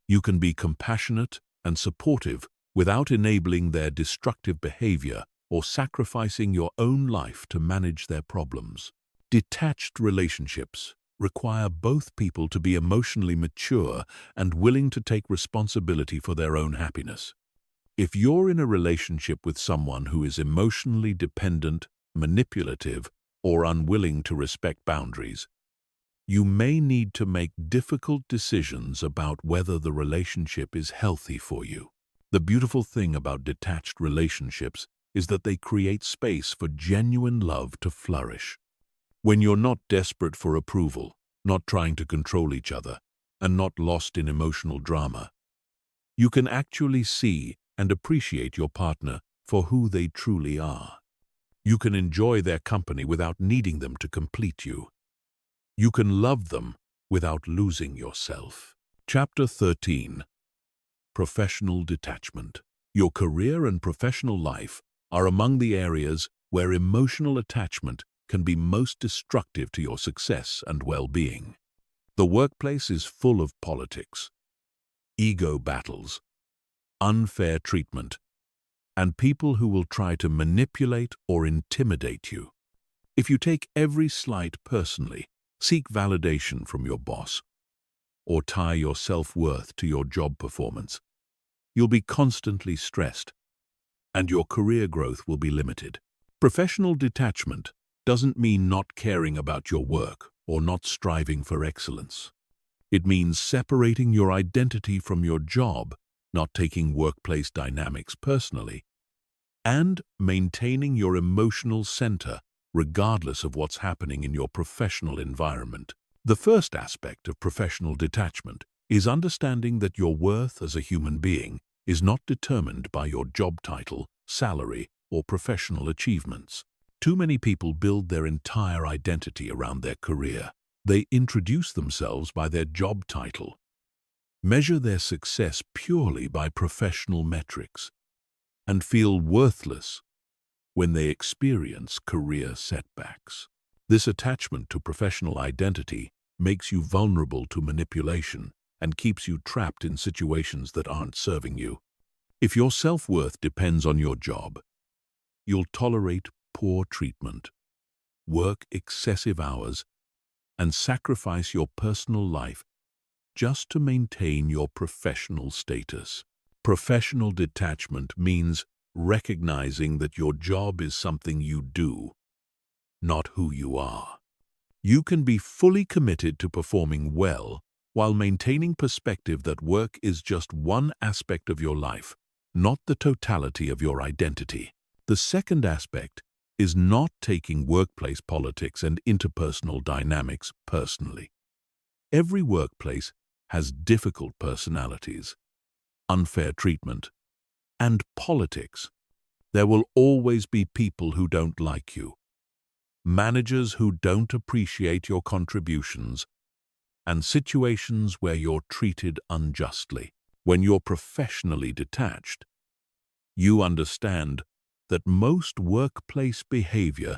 You can be compassionate and supportive without enabling their destructive behavior or sacrificing your own life to manage their problems. Detached relationships require both people to be emotionally mature and willing to take responsibility for their own happiness. If you're in a relationship with someone who is emotionally dependent, manipulative, or unwilling to respect boundaries, you may need to make difficult decisions about whether the relationship is healthy for you. The beautiful thing about detached relationships is that they create space for genuine love to flourish. When you're not desperate for approval, not trying to control each other, and not lost in emotional drama, you can actually see and appreciate your partner for who they truly are. You can enjoy their company without needing them to complete you. You can love them without losing yourself. Chapter 13. Professional Detachment. Your career and professional life are among the areas where emotional attachment can be most destructive to your success and well-being. The workplace is full of politics, ego battles, unfair treatment, and people who will try to manipulate or intimidate you. If you take every slight personally, seek validation from your boss, or tie your self-worth to your job performance, you'll be constantly stressed, and your career growth will be limited. Professional detachment doesn't mean not caring about your work or not striving for excellence. It means separating your identity from your job, not taking workplace dynamics personally, and maintaining your emotional center regardless of what's happening in your professional environment. The first aspect of professional detachment is understanding that your worth as a human being is not determined by your job title, salary, or professional achievements. Too many people build their entire identity around their career. They introduce themselves by their job title, measure their success purely by professional metrics, and feel worthless when they experience career setbacks. This attachment to professional identity makes you vulnerable to manipulation and keeps you trapped in situations that aren't serving you. If your self-worth depends on your job, you'll tolerate poor treatment, work excessive hours, and sacrifice your personal life just to maintain your professional status. Professional detachment means recognizing that your job is something you do, not who you are. You can be fully committed to performing well while maintaining perspective that work is just one aspect of your life, not the totality of your identity. The second aspect is not taking workplace politics and interpersonal dynamics personally. Every workplace has difficult personalities, unfair treatment, and politics. There will always be people who don't like you, managers who don't appreciate your contributions, and situations where you're treated unjustly. When you're professionally detached, you understand that most workplace behavior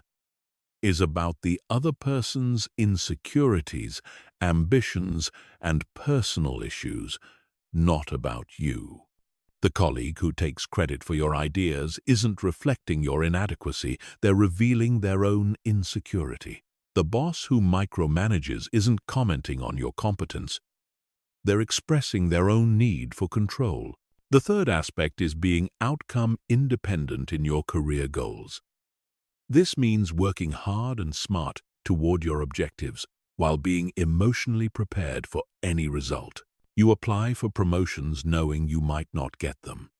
is about the other person's insecurities, ambitions, and personal issues, not about you. The colleague who takes credit for your ideas isn't reflecting your inadequacy, they're revealing their own insecurity. The boss who micromanages isn't commenting on your competence, they're expressing their own need for control. The third aspect is being outcome independent in your career goals. This means working hard and smart toward your objectives while being emotionally prepared for any result. You apply for promotions knowing you might not get them.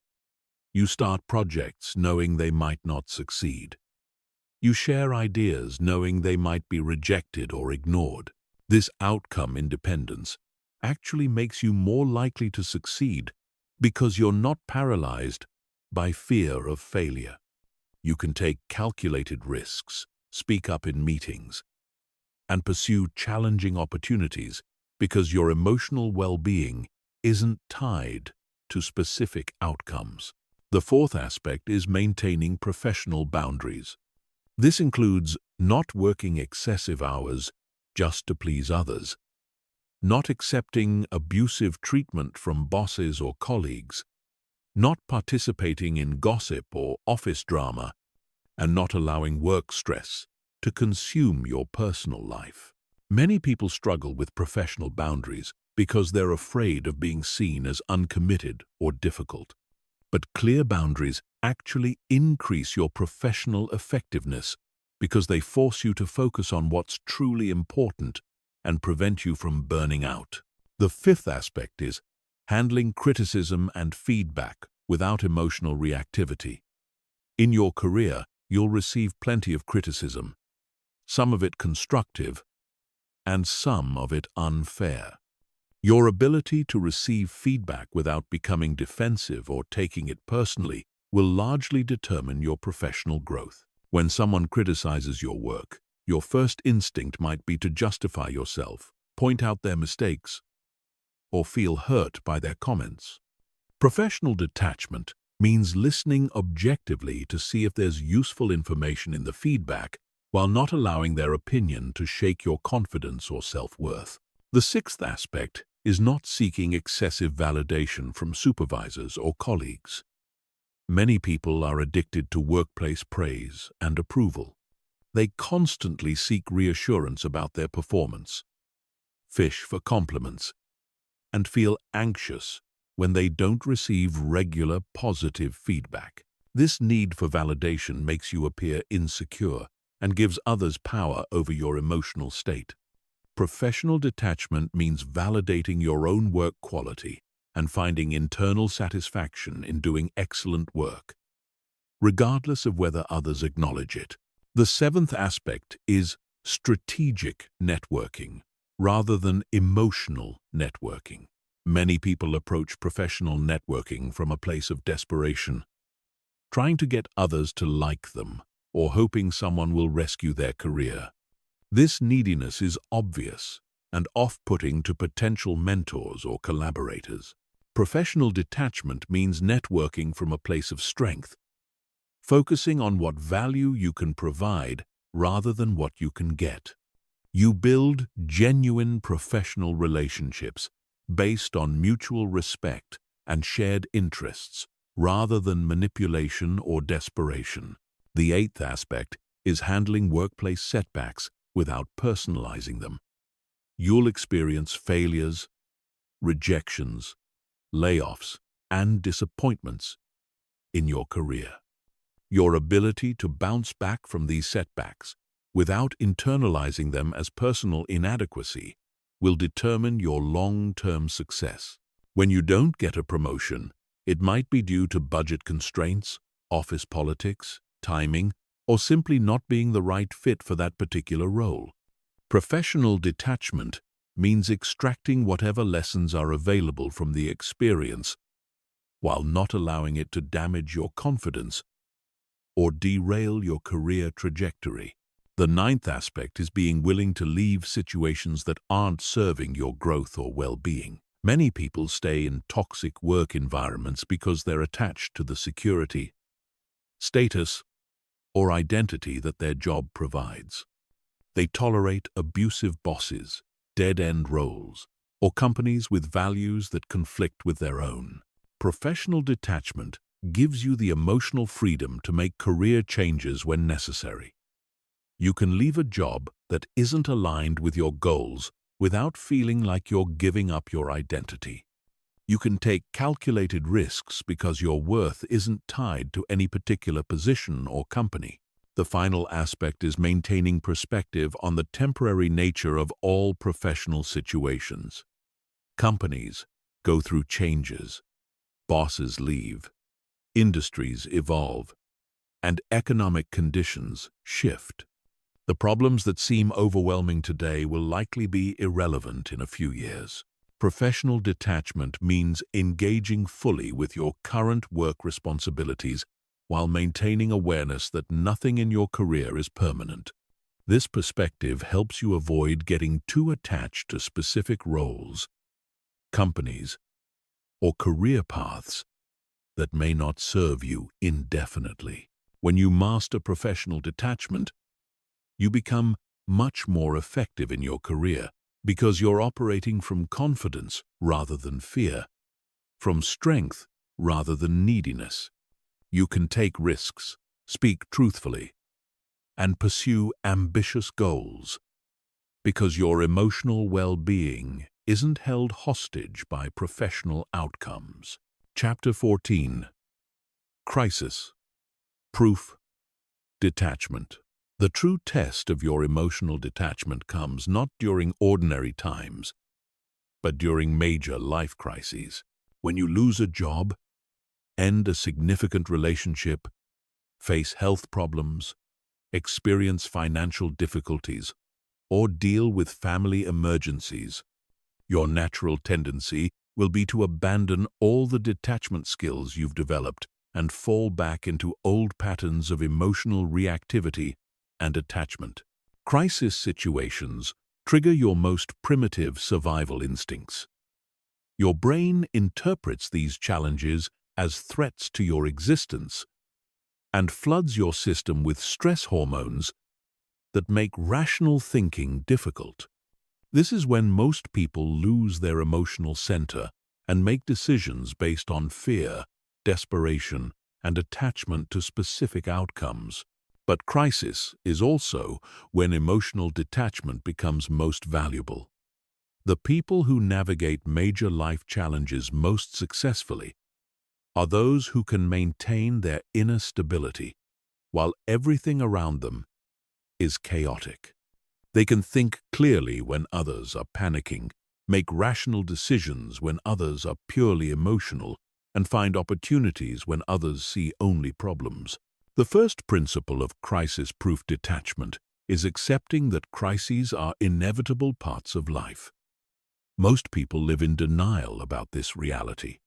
You start projects knowing they might not succeed. You share ideas knowing they might be rejected or ignored. This outcome independence actually makes you more likely to succeed because you're not paralyzed by fear of failure. You can take calculated risks, speak up in meetings, and pursue challenging opportunities because your emotional well-being isn't tied to specific outcomes. The fourth aspect is maintaining professional boundaries. This includes not working excessive hours just to please others, not accepting abusive treatment from bosses or colleagues, not participating in gossip or office drama, and not allowing work stress to consume your personal life. Many people struggle with professional boundaries because they're afraid of being seen as uncommitted or difficult. But clear boundaries actually increase your professional effectiveness because they force you to focus on what's truly important and prevent you from burning out. The fifth aspect is handling criticism and feedback without emotional reactivity. In your career, you'll receive plenty of criticism, some of it constructive and some of it unfair. Your ability to receive feedback without becoming defensive or taking it personally will largely determine your professional growth. When someone criticizes your work, your first instinct might be to justify yourself, point out their mistakes, or feel hurt by their comments. Professional detachment means listening objectively to see if there's useful information in the feedback while not allowing their opinion to shake your confidence or self-worth. The sixth aspect is not seeking excessive validation from supervisors or colleagues. Many people are addicted to workplace praise and approval. They constantly seek reassurance about their performance, fish for compliments, and feel anxious when they don't receive regular positive feedback. This need for validation makes you appear insecure and gives others power over your emotional state. Professional detachment means validating your own work quality and finding internal satisfaction in doing excellent work, regardless of whether others acknowledge it. The seventh aspect is strategic networking rather than emotional networking. Many people approach professional networking from a place of desperation, trying to get others to like them or hoping someone will rescue their career. This neediness is obvious and off-putting to potential mentors or collaborators. Professional detachment means networking from a place of strength, focusing on what value you can provide rather than what you can get. You build genuine professional relationships based on mutual respect and shared interests rather than manipulation or desperation. The eighth aspect is handling workplace setbacks without personalizing them. You'll experience failures, rejections, layoffs, and disappointments in your career. Your ability to bounce back from these setbacks without internalizing them as personal inadequacy will determine your long-term success. When you don't get a promotion, it might be due to budget constraints, office politics, timing, or simply not being the right fit for that particular role. Professional detachment means extracting whatever lessons are available from the experience while not allowing it to damage your confidence or derail your career trajectory. The ninth aspect is being willing to leave situations that aren't serving your growth or well-being. Many people stay in toxic work environments because they're attached to the security, status, or identity that their job provides. They tolerate abusive bosses, dead-end roles, or companies with values that conflict with their own. Professional detachment gives you the emotional freedom to make career changes when necessary. You can leave a job that isn't aligned with your goals without feeling like you're giving up your identity. You can take calculated risks because your worth isn't tied to any particular position or company. The final aspect is maintaining perspective on the temporary nature of all professional situations. Companies go through changes, bosses leave, industries evolve, and economic conditions shift. The problems that seem overwhelming today will likely be irrelevant in a few years. Professional detachment means engaging fully with your current work responsibilities while maintaining awareness that nothing in your career is permanent. This perspective helps you avoid getting too attached to specific roles, companies, or career paths that may not serve you indefinitely. When you master professional detachment, you become much more effective in your career because you're operating from confidence rather than fear, from strength rather than neediness. You can take risks, speak truthfully, and pursue ambitious goals because your emotional well-being isn't held hostage by professional outcomes. Chapter 14. Crisis. Proof. Detachment. The true test of your emotional detachment comes not during ordinary times, but during major life crises. When you lose a job, end a significant relationship, face health problems, experience financial difficulties, or deal with family emergencies, your natural tendency will be to abandon all the detachment skills you've developed and fall back into old patterns of emotional reactivity and attachment. Crisis situations trigger your most primitive survival instincts. Your brain interprets these challenges as threats to your existence and floods your system with stress hormones that make rational thinking difficult. This is when most people lose their emotional center and make decisions based on fear, desperation, and attachment to specific outcomes. But crisis is also when emotional detachment becomes most valuable. The people who navigate major life challenges most successfully are those who can maintain their inner stability while everything around them is chaotic. They can think clearly when others are panicking, make rational decisions when others are purely emotional, and find opportunities when others see only problems. The first principle of crisis-proof detachment is accepting that crises are inevitable parts of life. Most people live in denial about this reality.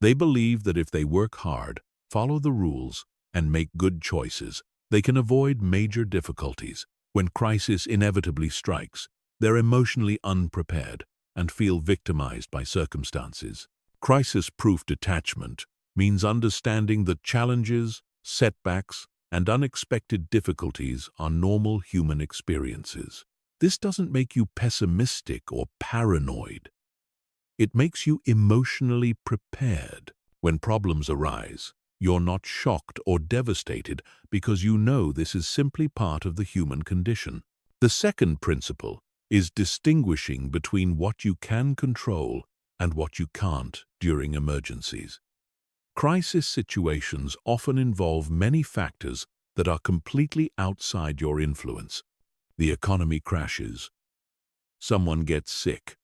They believe that if they work hard, follow the rules, and make good choices, they can avoid major difficulties. When crisis inevitably strikes, they're emotionally unprepared and feel victimized by circumstances. Crisis-proof detachment means understanding that challenges, setbacks, and unexpected difficulties are normal human experiences. This doesn't make you pessimistic or paranoid. It makes you emotionally prepared. When problems arise, you're not shocked or devastated because you know this is simply part of the human condition. The second principle is distinguishing between what you can control and what you can't during emergencies. Crisis situations often involve many factors that are completely outside your influence. The economy crashes, someone gets sick,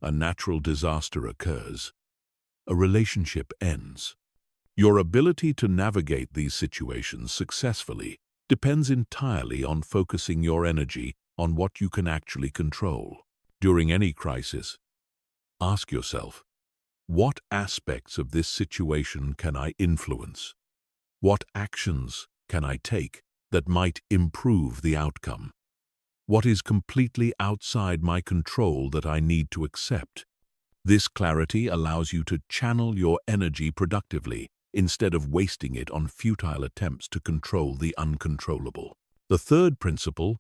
a natural disaster occurs, a relationship ends. Your ability to navigate these situations successfully depends entirely on focusing your energy on what you can actually control. During any crisis, ask yourself, what aspects of this situation can I influence? What actions can I take that might improve the outcome? What is completely outside my control that I need to accept? This clarity allows you to channel your energy productively instead of wasting it on futile attempts to control the uncontrollable. The third principle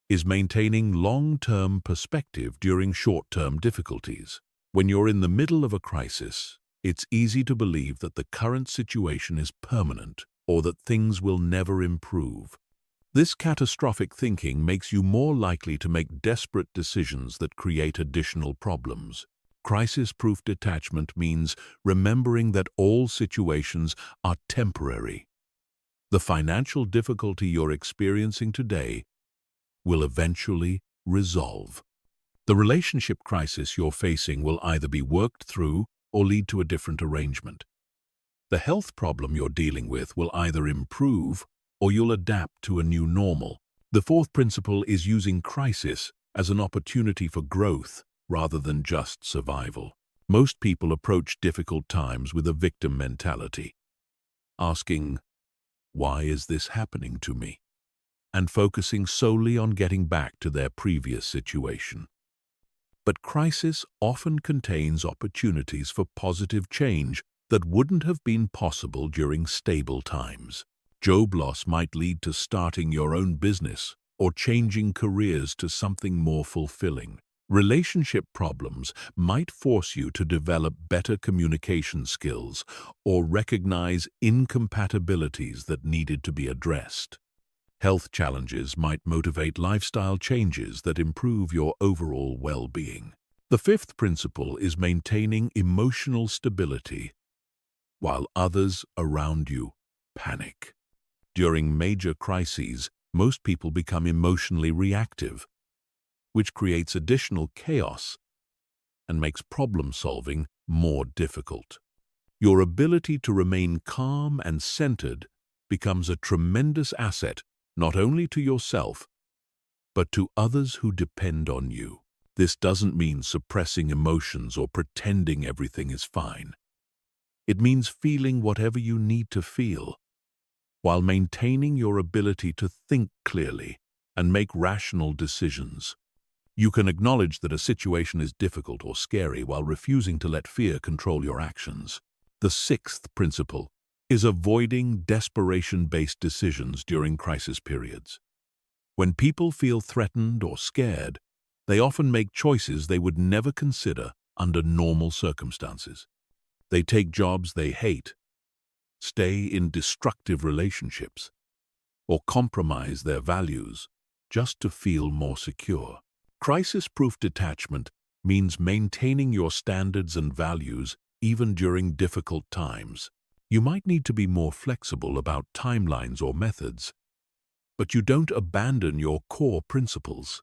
is maintaining long-term perspective during short-term difficulties. When you're in the middle of a crisis, it's easy to believe that the current situation is permanent or that things will never improve. This catastrophic thinking makes you more likely to make desperate decisions that create additional problems. Crisis-proof detachment means remembering that all situations are temporary. The financial difficulty you're experiencing today will eventually resolve. The relationship crisis you're facing will either be worked through or lead to a different arrangement. The health problem you're dealing with will either improve or you'll adapt to a new normal. The fourth principle is using crisis as an opportunity for growth rather than just survival. Most people approach difficult times with a victim mentality, asking, "Why is this happening to me?" and focusing solely on getting back to their previous situation. But crisis often contains opportunities for positive change that wouldn't have been possible during stable times. Job loss might lead to starting your own business or changing careers to something more fulfilling. Relationship problems might force you to develop better communication skills or recognize incompatibilities that needed to be addressed. Health challenges might motivate lifestyle changes that improve your overall well-being. The fifth principle is maintaining emotional stability while others around you panic. During major crises, most people become emotionally reactive, which creates additional chaos and makes problem-solving more difficult. Your ability to remain calm and centered becomes a tremendous asset not only to yourself, but to others who depend on you. This doesn't mean suppressing emotions or pretending everything is fine. It means feeling whatever you need to feel, while maintaining your ability to think clearly and make rational decisions. You can acknowledge that a situation is difficult or scary while refusing to let fear control your actions. The sixth principle is avoiding desperation-based decisions during crisis periods. When people feel threatened or scared, they often make choices they would never consider under normal circumstances. They take jobs they hate, stay in destructive relationships, or compromise their values just to feel more secure. Crisis-proof detachment means maintaining your standards and values even during difficult times. You might need to be more flexible about timelines or methods, but you don't abandon your core principles.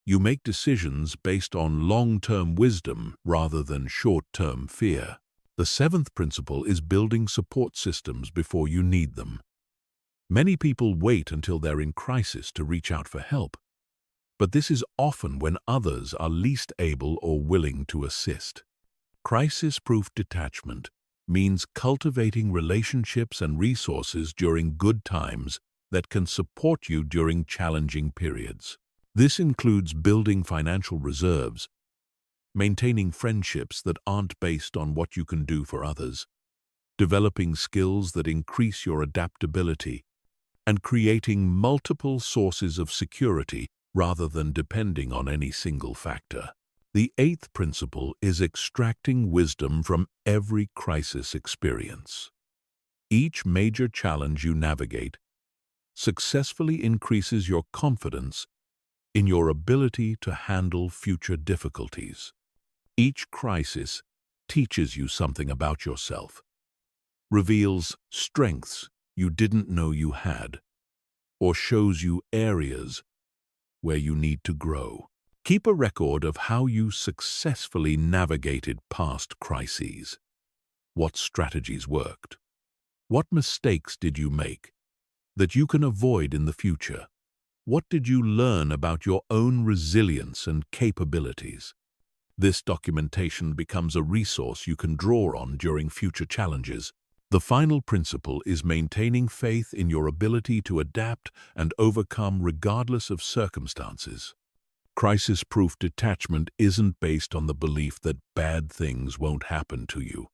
You make decisions based on long-term wisdom rather than short-term fear. The seventh principle is building support systems before you need them. Many people wait until they're in crisis to reach out for help, but this is often when others are least able or willing to assist. Crisis-proof detachment means cultivating relationships and resources during good times that can support you during challenging periods. This includes building financial reserves, maintaining friendships that aren't based on what you can do for others, developing skills that increase your adaptability, and creating multiple sources of security rather than depending on any single factor. The eighth principle is extracting wisdom from every crisis experience. Each major challenge you navigate successfully increases your confidence in your ability to handle future difficulties. Each crisis teaches you something about yourself, reveals strengths you didn't know you had, or shows you areas where you need to grow. Keep a record of how you successfully navigated past crises. What strategies worked? What mistakes did you make that you can avoid in the future? What did you learn about your own resilience and capabilities? This documentation becomes a resource you can draw on during future challenges. The final principle is maintaining faith in your ability to adapt and overcome regardless of circumstances. Crisis-proof detachment isn't based on the belief that bad things won't happen to you.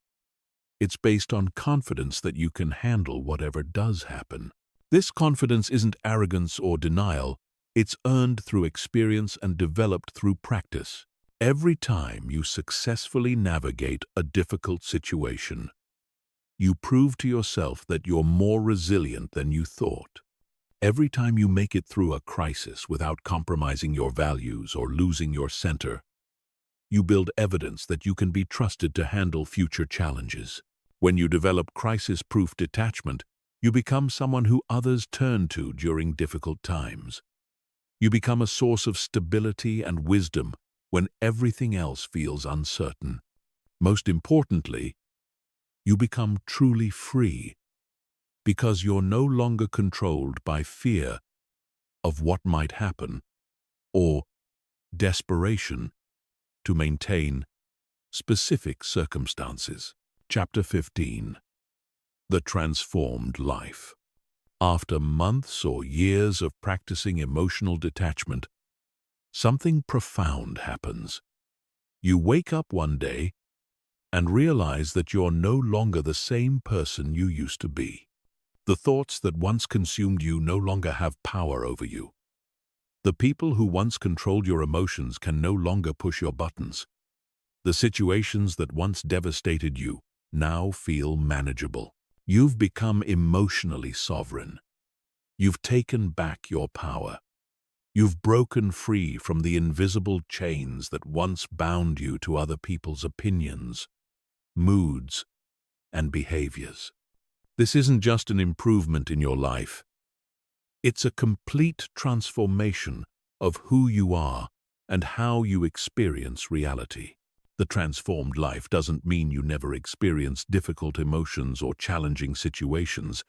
It's based on confidence that you can handle whatever does happen. This confidence isn't arrogance or denial. It's earned through experience and developed through practice. Every time you successfully navigate a difficult situation, you prove to yourself that you're more resilient than you thought. Every time you make it through a crisis without compromising your values or losing your center, you build evidence that you can be trusted to handle future challenges. When you develop crisis-proof detachment, you become someone who others turn to during difficult times. You become a source of stability and wisdom when everything else feels uncertain. Most importantly, you become truly free because you're no longer controlled by fear of what might happen or desperation to maintain specific circumstances. Chapter 15. The Transformed Life. After months or years of practicing emotional detachment, something profound happens. You wake up one day and realize that you're no longer the same person you used to be. The thoughts that once consumed you no longer have power over you. The people who once controlled your emotions can no longer push your buttons. The situations that once devastated you now feel manageable. You've become emotionally sovereign. You've taken back your power. You've broken free from the invisible chains that once bound you to other people's opinions, moods, and behaviors. This isn't just an improvement in your life. It's a complete transformation of who you are and how you experience reality. The transformed life doesn't mean you never experience difficult emotions or challenging situations.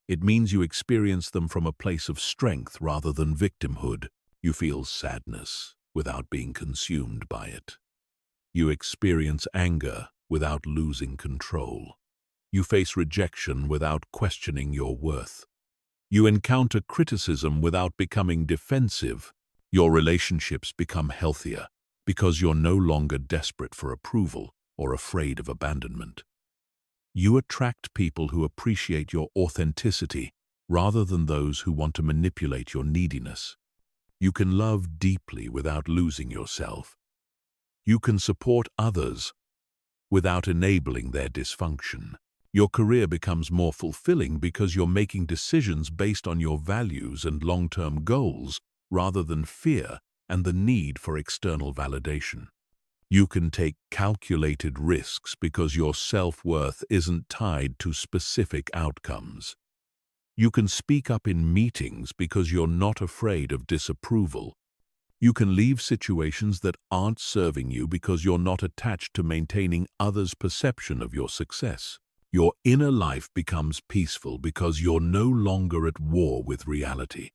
It means you experience them from a place of strength rather than victimhood. You feel sadness without being consumed by it. You experience anger without losing control. You face rejection without questioning your worth. You encounter criticism without becoming defensive. Your relationships become healthier because you're no longer desperate for approval or afraid of abandonment. You attract people who appreciate your authenticity rather than those who want to manipulate your neediness. You can love deeply without losing yourself. You can support others without enabling their dysfunction. Your career becomes more fulfilling because you're making decisions based on your values and long-term goals rather than fear and the need for external validation. You can take calculated risks because your self-worth isn't tied to specific outcomes. You can speak up in meetings because you're not afraid of disapproval. You can leave situations that aren't serving you because you're not attached to maintaining others' perception of your success. Your inner life becomes peaceful because you're no longer at war with reality.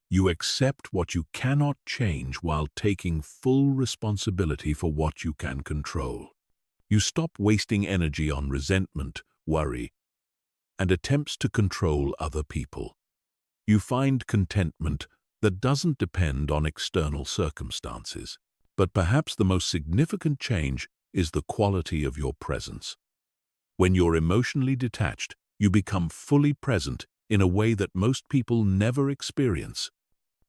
You accept what you cannot change while taking full responsibility for what you can control. You stop wasting energy on resentment, worry, and attempts to control other people. You find contentment that doesn't depend on external circumstances. But perhaps the most significant change is the quality of your presence. When you're emotionally detached, you become fully present in a way that most people never experience.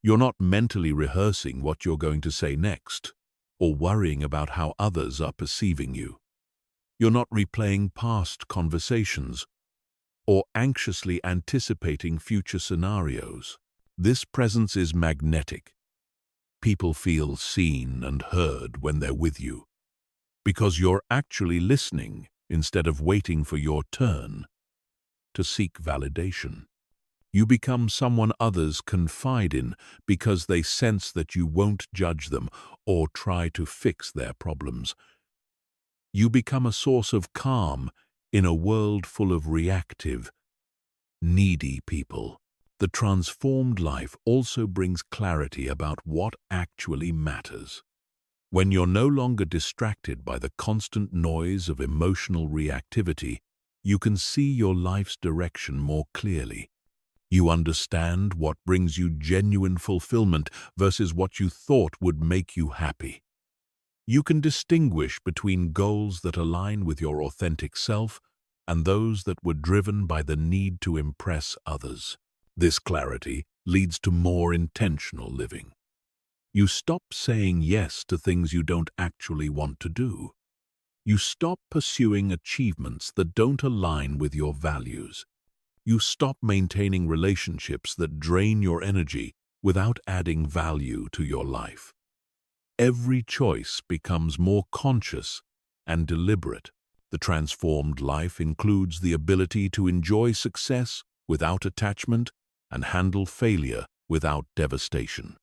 You're not mentally rehearsing what you're going to say next, or worrying about how others are perceiving you. You're not replaying past conversations, or anxiously anticipating future scenarios. This presence is magnetic. People feel seen and heard when they're with you, because you're actually listening instead of waiting for your turn to seek validation. You become someone others confide in because they sense that you won't judge them or try to fix their problems. You become a source of calm in a world full of reactive, needy people. The transformed life also brings clarity about what actually matters. When you're no longer distracted by the constant noise of emotional reactivity, you can see your life's direction more clearly. You understand what brings you genuine fulfillment versus what you thought would make you happy. You can distinguish between goals that align with your authentic self and those that were driven by the need to impress others. This clarity leads to more intentional living. You stop saying yes to things you don't actually want to do. You stop pursuing achievements that don't align with your values. You stop maintaining relationships that drain your energy without adding value to your life. Every choice becomes more conscious and deliberate. The transformed life includes the ability to enjoy success without attachment and handle failure without devastation.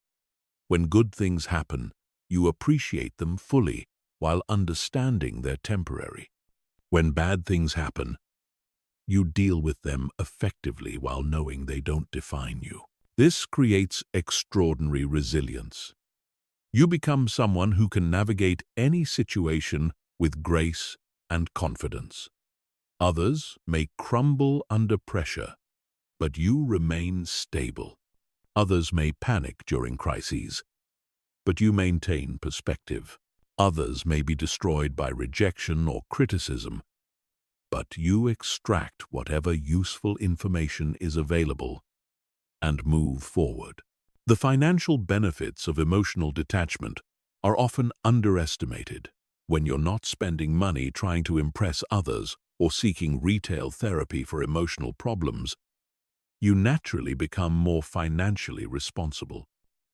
When good things happen, you appreciate them fully while understanding they're temporary. When bad things happen, you deal with them effectively while knowing they don't define you. This creates extraordinary resilience. You become someone who can navigate any situation with grace and confidence. Others may crumble under pressure, but you remain stable. Others may panic during crises, but you maintain perspective. Others may be destroyed by rejection or criticism, but you extract whatever useful information is available and move forward. The financial benefits of emotional detachment are often underestimated. When you're not spending money trying to impress others or seeking retail therapy for emotional problems, you naturally become more financially responsible.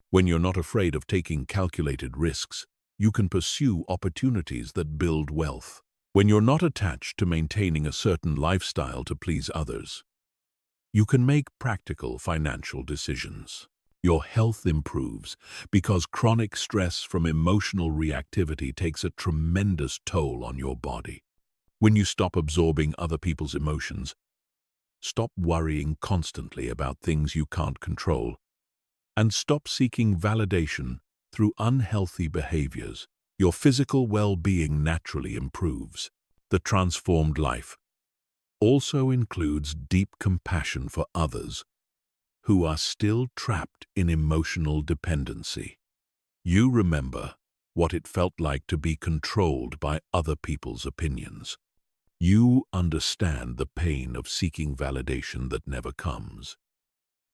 When you're not afraid of taking calculated risks, you can pursue opportunities that build wealth. When you're not attached to maintaining a certain lifestyle to please others, you can make practical financial decisions. Your health improves because chronic stress from emotional reactivity takes a tremendous toll on your body. When you stop absorbing other people's emotions, stop worrying constantly about things you can't control, and stop seeking validation through unhealthy behaviors, your physical well-being naturally improves. The transformed life also includes deep compassion for others who are still trapped in emotional dependency. You remember what it felt like to be controlled by other people's opinions. You understand the pain of seeking validation that never comes.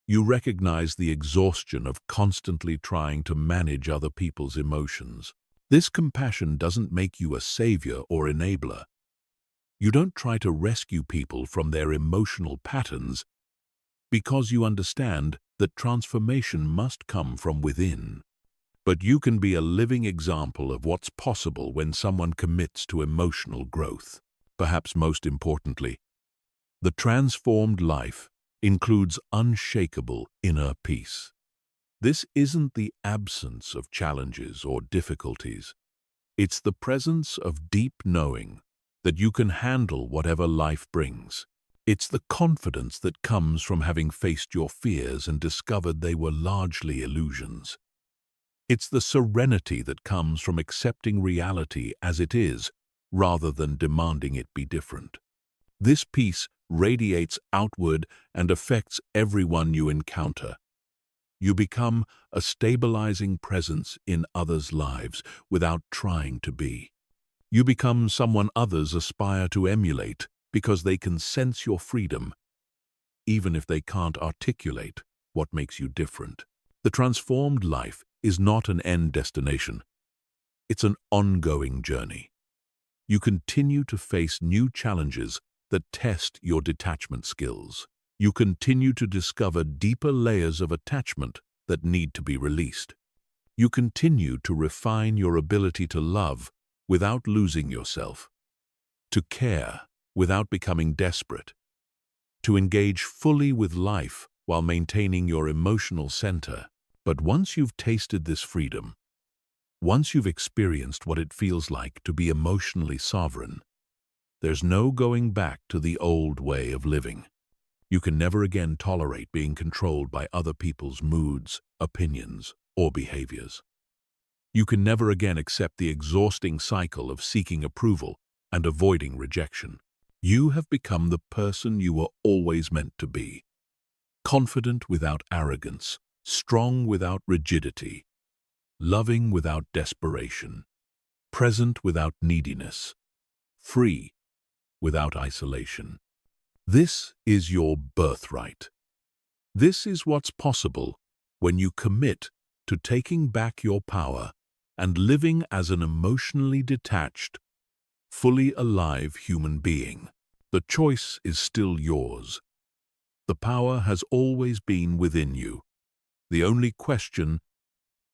You recognize the exhaustion of constantly trying to manage other people's emotions. This compassion doesn't make you a savior or enabler. You don't try to rescue people from their emotional patterns because you understand that transformation must come from within. But you can be a living example of what's possible when someone commits to emotional growth. Perhaps most importantly, the transformed life includes unshakable inner peace. This isn't the absence of challenges or difficulties. It's the presence of deep knowing that you can handle whatever life brings. It's the confidence that comes from having faced your fears and discovered they were largely illusions. It's the serenity that comes from accepting reality as it is, rather than demanding it be different. This peace radiates outward and affects everyone you encounter. You become a stabilizing presence in others' lives without trying to be. You become someone others aspire to emulate because they can sense your freedom, even if they can't articulate what makes you different. The transformed life is not an end destination. It's an ongoing journey. You continue to face new challenges that test your detachment skills. You continue to discover deeper layers of attachment that need to be released. You continue to refine your ability to love without losing yourself, to care without becoming desperate, to engage fully with life while maintaining your emotional center. But once you've tasted this freedom, once you've experienced what it feels like to be emotionally sovereign, there's no going back to the old way of living. You can never again tolerate being controlled by other people's moods, opinions, or behaviors. You can never again accept the exhausting cycle of seeking approval and avoiding rejection. You have become the person you were always meant to be. Confident without arrogance, strong without rigidity, loving without desperation, present without neediness, free without isolation. This is your birthright. This is what's possible when you commit to taking back your power and living as an emotionally detached, fully alive human being. The choice is still yours. The power has always been within you. The only question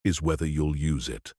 is whether you'll use it.